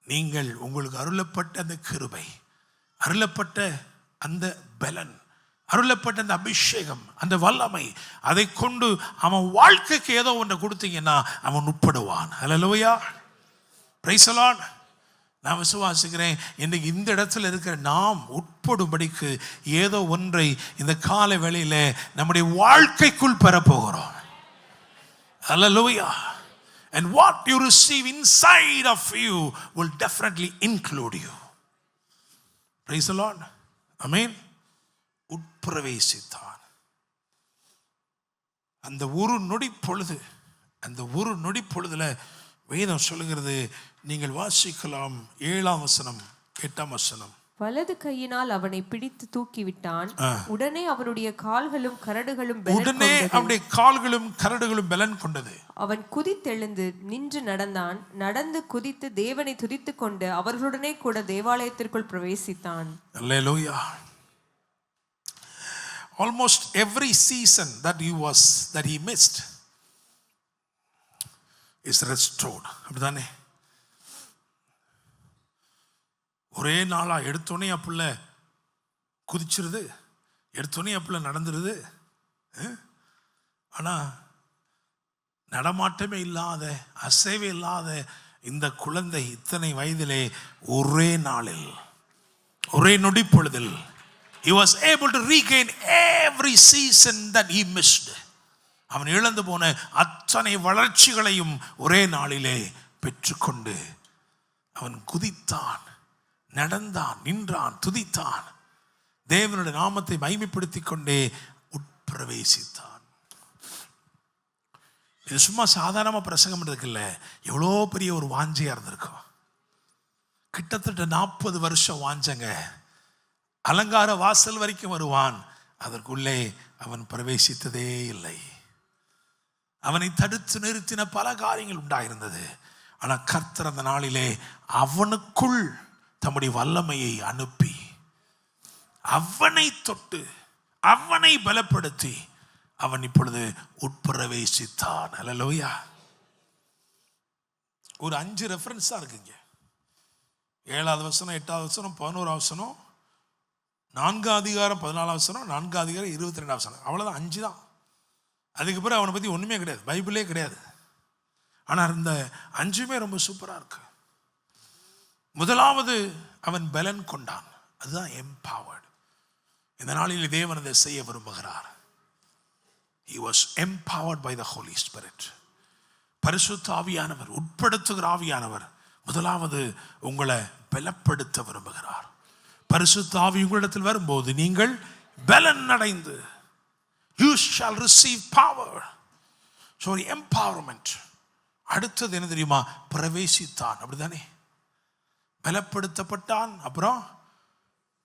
[SPEAKER 1] நீங்கள் உங்களுக்கு அருளப்பட்ட அந்த கிருபை, அருளப்பட்ட அந்த பலன், அருளப்பட்ட அந்த அபிஷேகம், அந்த வல்லமை, அதை கொண்டு அவன் வாழ்க்கைக்கு ஏதோ ஒன்றை கொடுத்தீங்கன்னா அவன் உட்படுவான். ஹல்லேலூயா, பிரைஸ் தி லார்ட். நான் விசுவாசிக்கிறேன், இன்னைக்கு இந்த இடத்துல இருக்கிற நாம் உட்படும்படிக்கு ஏதோ ஒன்றை இந்த கால வேளையில நம்முடைய வாழ்க்கைக்குள் பெறப்போகிறோம். ஹல்லேலூயா. And what you receive inside of you will definitely include you. Praise the Lord. Amen. உட்பிரவேசித்தான். அந்த ஒரு நொடி பொழுது, அந்த ஒரு நொடி பொழுதுல வேதம் சொல்லுகிறது, நீங்கள் வாசிக்கலாம் 7ஆம் வசனம் 8ஆம் வசனம்.
[SPEAKER 2] வலது கையினால் அவனை பிடித்து தூக்கிவிட்டான். உடனே அவனுடைய கால்களும் கரடுகளும்
[SPEAKER 1] பலன் கொண்டது.
[SPEAKER 2] அவன் குதித்தெழுந்து நின்று நடந்தான். நடந்து குதித்து தேவனை துதித்துக் கொண்டு அவர்களுடனே கூட தேவாலயத்திற்குள் பிரவேசித்தான்.
[SPEAKER 1] அல்லேலூயா. Almost every season that he missed is restored. அப்படிதானே? ஒரே நாளா எடுத்தோடனே அப்புள்ள குதிச்சிருது, எடுத்தோடனே அப்புள்ள நடந்துருது. ஆனா நடமாட்டமே இல்லாத, அசைவே இல்லாத இந்த குழந்தை இத்தனை வயதிலே ஒரே நாளில், ஒரே நொடி பொழுதில் he was able to regain every season that he missed. அவன் இழந்து போன அத்தனை வளர்ச்சிகளையும் ஒரே நாளிலே பெற்றுக்கொண்டு அவன் குதித்தான், நடந்தான், நின்றான், துதித்தான், தேவனுடைய நாமத்தை மகிமைப்படுத்திக் கொண்டே உட்பிரவேசித்தான். இது சும்மா சாதாரணமா பிரசங்கம் பண்றதுக்கு இல்லை, எவ்வளோ பெரிய ஒரு வாஞ்சையா இருந்திருக்கும். கிட்டத்தட்ட 40 வருஷம் வாஞ்சங்க. அலங்கார வாசல் வரைக்கும் வருவான், அதற்குள்ளே அவன் பிரவேசித்ததே இல்லை. அவனை தடுத்து நிறுத்தின பல காரியங்கள் உண்டாயிருந்தது. ஆனால் கர்த்தர் அந்த நாளிலே அவனுக்குள் தம்முடைய வல்லமையை அனுப்பி அவனை தொட்டு அவனை பலப்படுத்தி அவன் இப்பொழுது உட்பிரவேசித்தான். அல்லேலூயா. ஒரு 5 ரெஃபரன்ஸா இருக்குங்க. 7ஆவது வசனம், 8ஆவது வசனம், 11ஆவது வசனம், 4ஆம் அதிகாரம் 14ஆவது வசனம், 4ஆம் அதிகாரம் 22ஆவது வசனம். அவ்வளவுதான், 5 தான். அதுக்கு பிறகு அவனை பத்தி ஒண்ணுமே கிடையாது, பைபிளே கிடையாது. ஆனால் இந்த 5மே ரொம்ப சூப்பரா இருக்கு. முதலாவது அவன் பலன் கொண்டான், அதுதான் empowered. இந்த நாளில் தேவன் அதை செய்ய விரும்புகிறார். He was empowered by the Holy Spirit. பரிசுத்த ஆவியானவர், உட்படுத்துகிற ஆவியானவர் முதலாவது உங்களை பலப்படுத்த விரும்புகிறார். பரிசுத்த ஆவி உங்களிடத்தில் வரும்போது நீங்கள் பலன் அடைந்து you shall receive power. So empowerment. அடுத்தது என்ன தெரியுமா? பிரவேசித்தான். அப்படிதானே? பலப்படுத்தப்பட்டான், அப்புறம்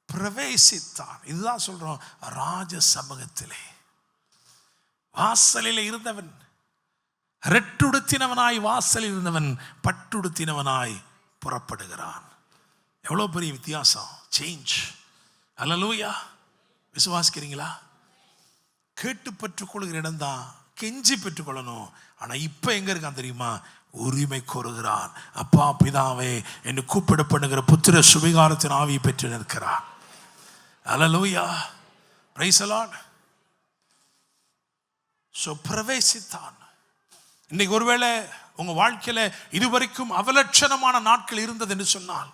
[SPEAKER 1] பிரவேசித்தான். இதுதான் சொல்றோம், ராஜ சமூகத்திலே வாசலில் இருந்தவன் ரெட்டுடுத்தினவனாய், வாசலில் இருந்தவன் பட்டுடுத்தினவனாய் புறப்படுகிறான். எவ்வளவு பெரிய வித்தியாசம், சேஞ்ச். அல்லேலூயா. விசுவாசிக்கிறீங்களா? கேட்டு பெற்றுக்கொள்கிற இடம் தான் கெஞ்சி பெற்றுக்கொள்ளணும். ஆனா இப்ப எங்க இருக்கான் தெரியுமா? உரிமை கோருகிறான். அப்பா பிதாவே என்று கூப்பிடப்படுகிற புத்திர சுவிகாரத்தின் ஆவியை பெற்று நிற்கிறான். அல்லேலூயா. Praise the Lord. ஸோ பிரவேசித்தான். இன்னைக்கு ஒருவேளை உங்க வாழ்க்கையில இதுவரைக்கும் அவலட்சணமான நாட்கள் இருந்தது என்று சொன்னால்,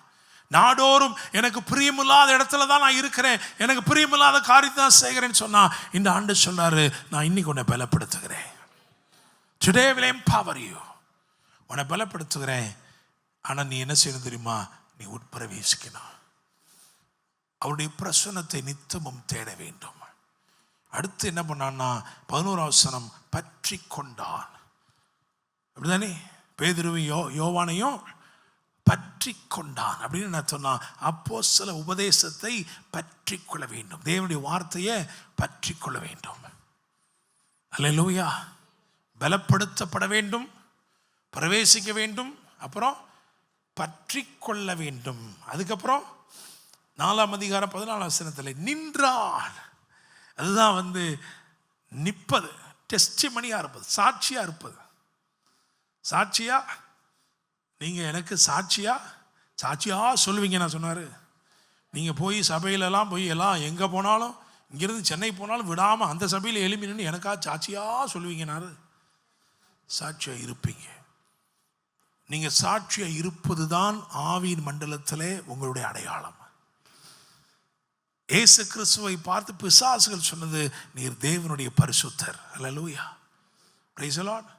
[SPEAKER 1] நாடோறும் எனக்கு பிரியமில்லாத இடத்துல தான் நான் இருக்கிறேன், எனக்கு பிரியமில்லாத காரியத்தை தான் செய்கிறேன்னு சொன்னா, இந்த ஆண்டு சொன்னாரு, நான் இன்னைக்கு உன்னை பலப்படுத்துகிறேன். Today will empower you. உன்னை பலப்படுத்துகிறேன். ஆனால் நீ என்ன செய்யணும் தெரியுமா? நீ உட்பிரவேசிக்கணும். அவருடைய பிரசன்னத்தை நித்தமும் தேட வேண்டும். அடுத்து என்ன பண்ணான்னா 11ஆம் வசனம், பற்றி கொண்டான். அப்படிதானே? பேதுருவையும் யோவானையும் பற்றி கொண்டான் அப்படின்னு என்ன சொன்னா, அப்போஸ்தல உபதேசத்தை பற்றி கொள்ள வேண்டும். தேவனுடைய வார்த்தையை பற்றி கொள்ள வேண்டும். அல்லேலூயா. பலப்படுத்தப்பட வேண்டும், பிரவேசிக்க வேண்டும், அப்புறம் பற்றி கொள்ள வேண்டும். அதுக்கப்புறம் 4ஆம் அதிகாரம் 14ஆம் வசனத்தில் நின்றான். அதுதான் நிற்பது, டெஸ்டிமனியா இருப்பது, சாட்சியா இருப்பது. சாட்சியா நீங்க எனக்கு சாட்சியா சொல்லுவீங்க. நான் சொன்னாரு, நீங்க போய் சபையிலலாம் போய் எல்லாம் எங்க போனாலும், இங்கிருந்து சென்னை போனாலும் விடாம அந்த சபையில் எழுப்பி நின்று எனக்கா சாட்சியா சொல்லுவீங்கனாரு. சாட்சியா இருப்பீங்க. நீங்க சாட்சியா இருப்பது தான் ஆவியின் மண்டலத்திலே உங்களுடைய அடையாளம். இயேசு கிறிஸ்துவை பார்த்து பிசாசுகள் சொன்னது, நீர் தேவனுடைய பரிசுத்தர். அல்லேலூயா, பிரைஸ் தி லார்ட்.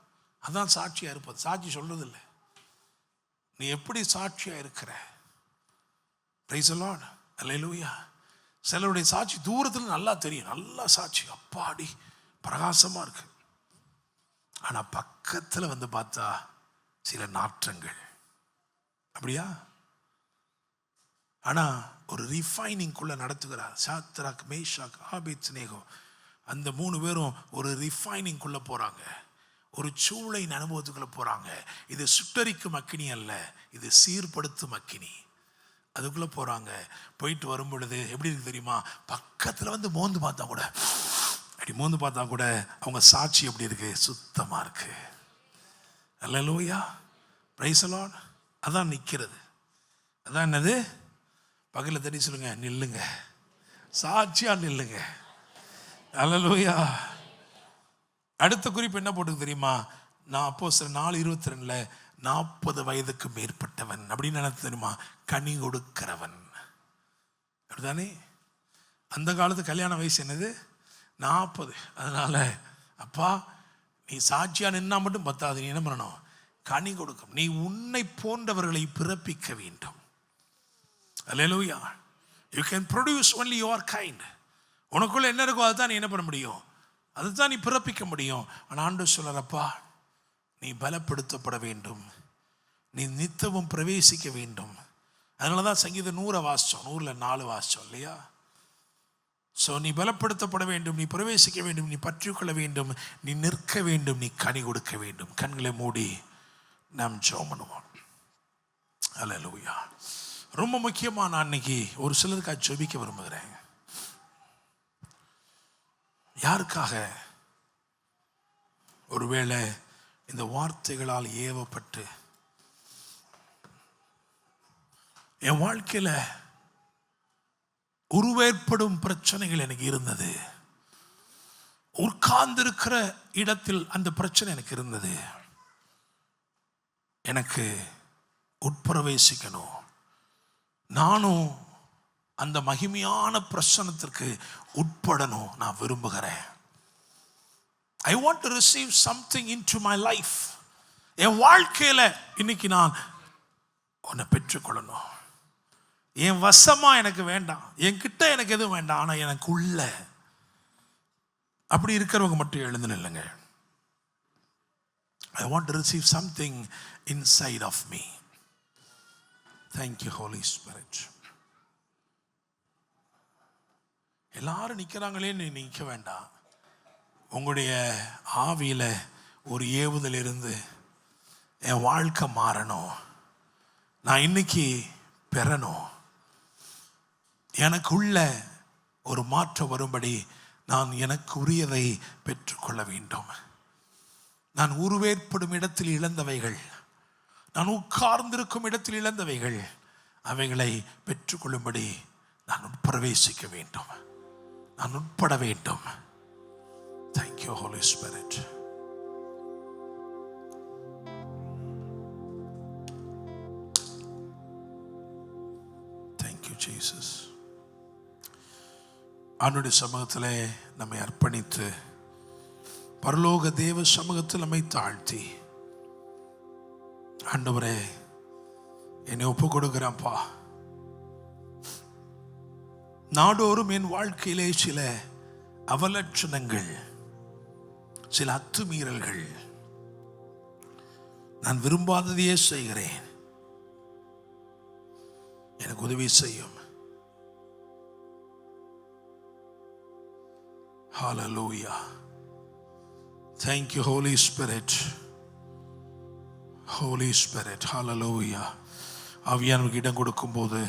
[SPEAKER 1] அதான் சாட்சியா இருப்பது. சாட்சி சொல்றது இல்லை, நீ எப்படி சாட்சியா இருக்கிற. பிரைஸ் தி லார்ட், அல்லேலூயா. சிலருடைய சாட்சி தூரத்தில் நல்லா தெரியும், நல்லா சாட்சி, அப்பாடி பிரகாசமா இருக்கு. ஆனா பக்கத்துல பார்த்தா சில நாற்றங்கள். அப்படியா? ஆனா ஒரு ரிஃபைனிங்குள்ள நடத்துகிறார். சாத்ராக், மேஷாக், ஆபேத்நேகோ அந்த 3 பேரும் ஒரு ரிஃபைனிங்குள்ள போறாங்க, ஒரு சூளையின் அனுபவத்துக்குள்ள போறாங்க. இது சுட்டரிக்கும் அக்கினி அல்ல, இது சீர்படுத்தும் அக்கினி. அதுக்குள்ள போறாங்க. போயிட்டு வரும் பொழுது எப்படி இருக்கு தெரியுமா? பக்கத்துல மோந்து பார்த்தா கூட, அப்படி மோந்து பார்த்தா கூட அவங்க சாட்சி எப்படி இருக்கு? சுத்தமா இருக்கு. அல்லேலூயா, பிரைஸ் தி லார்ட். அதான் நிக்கிறது. அதான் என்னது? பகல தண்ணி சொல்லுங்க, நில்லுங்க, சாட்சியா நில்லுங்க. அல்லேலூயா. அடுத்த குறிப்பு என்ன போட்டு தெரியுமா? நான் அப்போஸ்தலர் 4:22 40 வயதுக்கு மேற்பட்டவன் அப்படின்னு என்ன தெரியுமா? கனி கொடுக்கிறவன். அப்படிதானே? அந்த காலத்து கல்யாண வயசு என்னது? 40. அதனால அப்பா நீ சாட்சியா நின்னா மட்டும் பத்தாது, நீ என்ன பண்ணணும்? கனி கொடுக்கும். நீ உன்னை போன்றவர்களை பிறப்பிக்க வேண்டும். அல்லேலூயா. You can produce only your kind. உனக்குள்ள என்ன இருக்கோ அதுதான் நீ என்ன பண்ண முடியும்? அதுதான் நீ பிறப்பிக்க முடியும். ஆனால் ஆண்டவர் சொல்றாரப்பா, நீ பலப்படுத்தப்பட வேண்டும், நீ நித்தமும் பிரவேசிக்க வேண்டும். அதனால தான் சங்கீதம் 100 வாசிச்சோம், 100ல் 4 வாசிச்சோம் இல்லையா? ஸோ நீ பலப்படுத்தப்பட வேண்டும், நீ பிரவேசிக்க வேண்டும், நீ பற்றிக்கொள்ள வேண்டும், நீ நிற்க வேண்டும், நீ கனி கொடுக்க வேண்டும். கண்களை மூடி நாம் ஜெபம் பண்ணுவோம். அல்லேலூயா. ரொம்ப முக்கியமாக நான் இன்னைக்கு ஒரு சிலருக்காக ஜெபிக்க விரும்புகிறேன். யாருக்காக? ஒருவேளை இந்த வார்த்தைகளால் ஏவப்பட்டு என் வாழ்க்கையில உருவேற்படும் பிரச்சனைகள் எனக்கு இருந்தது. உட்கார்ந்திருக்கிற இடத்தில் அந்த பிரச்சனை எனக்கு இருந்தது. எனக்கு உட்பிரவேசிக்கணும், நானும் அந்த மகிமையான பிரசன்னத்திற்கு உட்படணும் நான் விரும்புகிறேன். I want to receive something into my life. என் வாழ்க்கையில இன்னைக்கு நான் உன்னை பெற்றுக்கொள்ளணும். என் வசமா எனக்கு வேண்டாம், என்கிட்ட எனக்கு எதுவும் வேண்டாம், ஆனா எனக்கு உள்ள. அப்படி இருக்கிறவங்க மட்டும் எழுந்து நில்லுங்க. I want to receive something inside of me. Thank you, Holy Spirit. எல்லாரும் நிற்கிறாங்களே, நீ நிற்க வேண்டாம். உங்களுடைய ஆவியில ஒரு ஏவுதல் இருந்து என் வாழ்க்கை மாறணும், நான் இன்னைக்கு பெறணும், எனக்குள்ள ஒரு மாற்றம் வரும்படி நான் எனக்கு உரியதை பெற்றுக்கொள்ள வேண்டும். நான் உருவேற்படும் இடத்தில் இழந்தவைகள், நான் உட்கார்ந்திருக்கும் இடத்தில் இழந்தவைகள், அவைகளை பெற்றுக்கொள்ளும்படி நான் உட்பிரவேசிக்க வேண்டும், நான் உட்பட வேண்டும். Thank you, Holy Spirit. Thank you, Jesus. ஆண்டவருடைய சமூகத்திலே நம்மை அர்ப்பணித்து பரலோக தேவ சமூகத்தில் நம்மை தாழ்த்தி, ஆண்டவரே என்னை ஒப்பு கொடுக்கிறேன்ப்பா. நாடோறும் என் வாழ்க்கையிலே சில அவலட்சணங்கள், சில அத்துமீறல்கள், நான் விரும்பாததையே செய்கிறேன். எனக்கு உதவி செய்யும். Hallelujah. Thank you, Holy Spirit. Holy Spirit. Hallelujah. ஆவியானவருக்கு இடம் கொடுக்கும் போது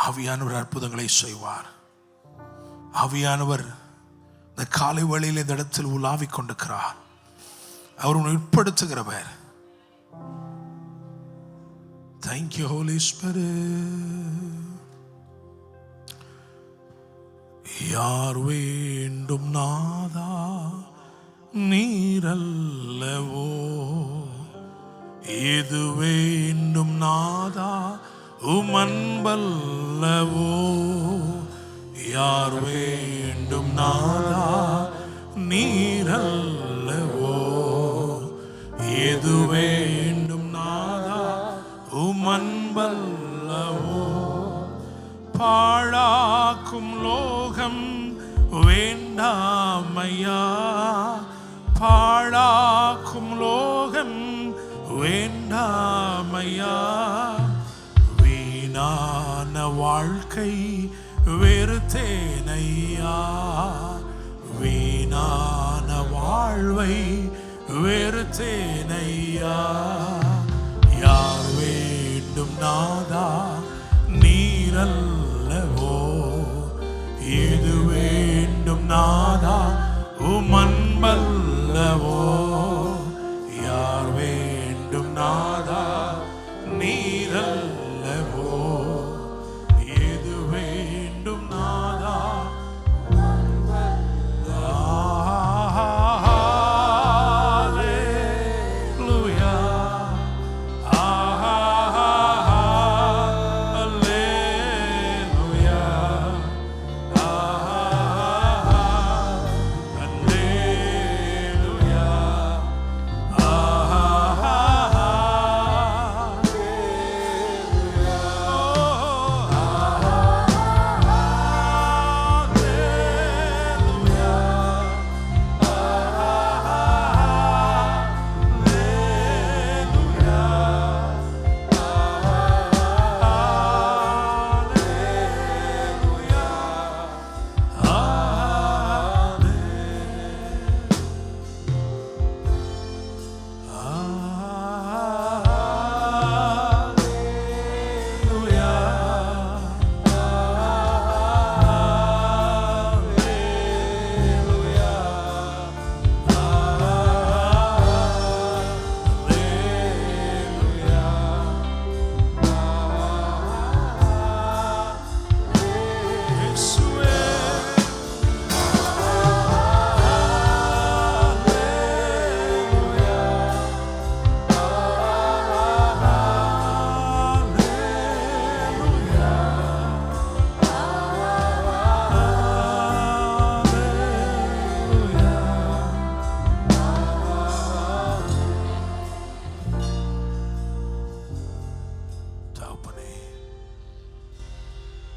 [SPEAKER 1] ஆவியானவர் அற்புதங்களை செய்வார். ஆவியானவர் இந்த காலை வேளையில் இந்த இடத்தில் உலாவிக் கொண்டிருக்கிறார். அவர் உன்னை உட்படுத்துகிறவர். Thank you, Holy Spirit. யார் வேண்டும் நாதா நீரல்லவோ, எது வேண்டும் நாதா உமன்பல்லவோ. யார் வேண்டும் நாதா நீரல்லவோ, எது வேண்டும் நாதா உமன்பல்லவோ. பாழாக்கும் லோகம் வேண்டாமையா, பாழாக்கும் லோகம் வேண்டாமையா. வீணான வாழ்க்கை வெறுத்தேனையா, வீணான வாழ்வை வெறுத்தேனையா. யார் வேண்டும் நாதா நீரல்லவோ, எது வேண்டும் நாதா உமன்பல்லவோ. யார் வேண்டும் நாதா நீரல்லவோ, எது வேண்டும் நாதா.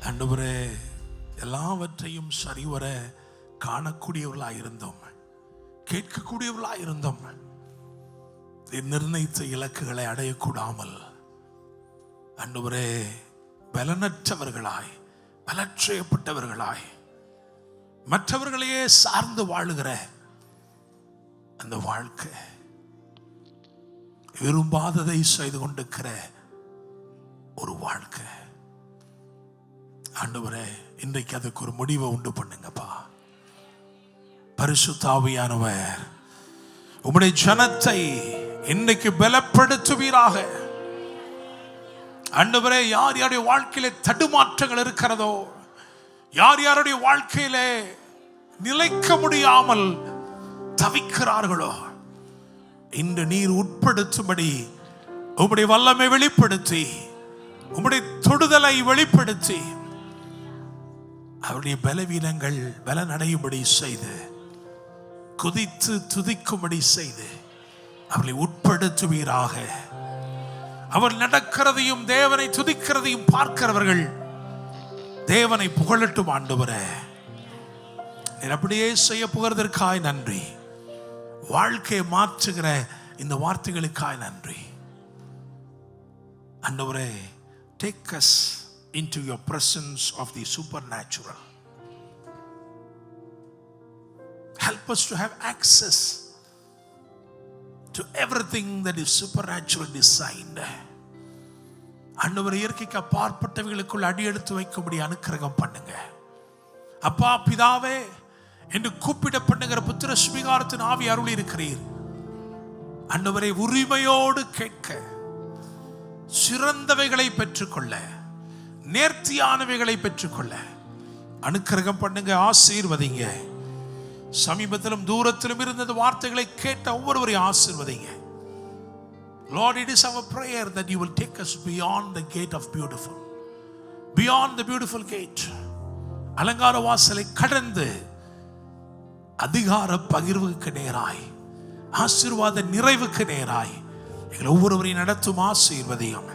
[SPEAKER 1] ஆண்டவரே, எல்லாவற்றையும் சரிவர காணக்கூடியவர்களாக இருந்தோம், கேட்கக்கூடியவர்களாக இருந்தோம். நிர்ணயித்த இலக்குகளை அடையக்கூடாமல் ஆண்டவரே பலனற்றவர்களாய், பலற்றையப்பட்டவர்களாய், மற்றவர்களையே சார்ந்து வாழுகிற அந்த வாழ்க்கை, விரும்பாததை செய்து கொண்டிருக்கிற ஒரு வாழ்க்கை. ஆண்டவரே, இன்றைக்கு அதுக்கு ஒரு முடிவை உண்டு பண்ணுங்கப்பா. பரிசுத்த ஆவியானவர் உம்முடைய ஜனத்தை இன்னைக்கு பலப்படுத்துவீராக. ஆண்டவரே, யார் யாருடைய வாழ்க்கையிலே தடுமாற்றங்கள் இருக்கிறதோ, யார் யாருடைய வாழ்க்கையிலே நிலைக்க முடியாமல் தவிக்கிறார்களோ, இன்று நீர் உட்படுத்தும்படி உம்முடைய வல்லமை வெளிப்படுத்தி, உம்முடைய தொடுதலை வெளிப்படுத்தி, அவருடைய பலவீனங்கள் பலனடையும்படி செய்து, குதித்து துதிக்கும்படி செய்து அவர்களை உட்படுத்துவீராக. அவர் நடக்கிறதையும் தேவனை துதிக்கிறதையும் பார்க்கிறவர்கள் தேவனை புகழட்டும். ஆண்டவரே, நீர் அப்படியே செய்ய புகழ்தற்காய் நன்றி. வாழ்க்கையை மாற்றுகிற இந்த வார்த்தைகளுக்காய் நன்றி. ஆண்டவரே, take us into your presence of the supernatural. Help us to have access to everything that is supernatural designed. ஆண்டவரே, இயற்கைக்கு அப்பாற்பட்டவைகளுக்குள் அடியெடுத்து வைக்கும்படி அனுக்கிரகம் பண்ணுங்க. அப்பா பிதாவே என்று கூப்பிடப்படுகிற புத்திர சுவிகாரத்தின் ஆவி அருளி இருக்கிறீர். ஆண்டவரே, உரிமையோடு கேட்க, சிறந்தவைகளை பெற்றுக்கொள்ள, நேர்த்தியானவைகளை பெற்றுக்கொள்ள அனுக்கிரகம் பண்ணுங்க. ஆசீர்வதிங்க. சமீபத்திலும் தூரத்திலும் இருந்த வார்த்தைகளை கேட்ட ஒவ்வொருவரையும் ஆசீர்வதிங்க. Lord, it is our prayer that you will take us beyond the gate of beautiful, beyond the beautiful gate. அலங்கார வாசலை கடந்து அதிகார பகிர்வுக்கு நேராய், ஆசீர்வாத நிறைவுக்கு நேராய் எங்கள் ஒவ்வொருவரையும் நடத்தும். ஆசீர்வதியும்.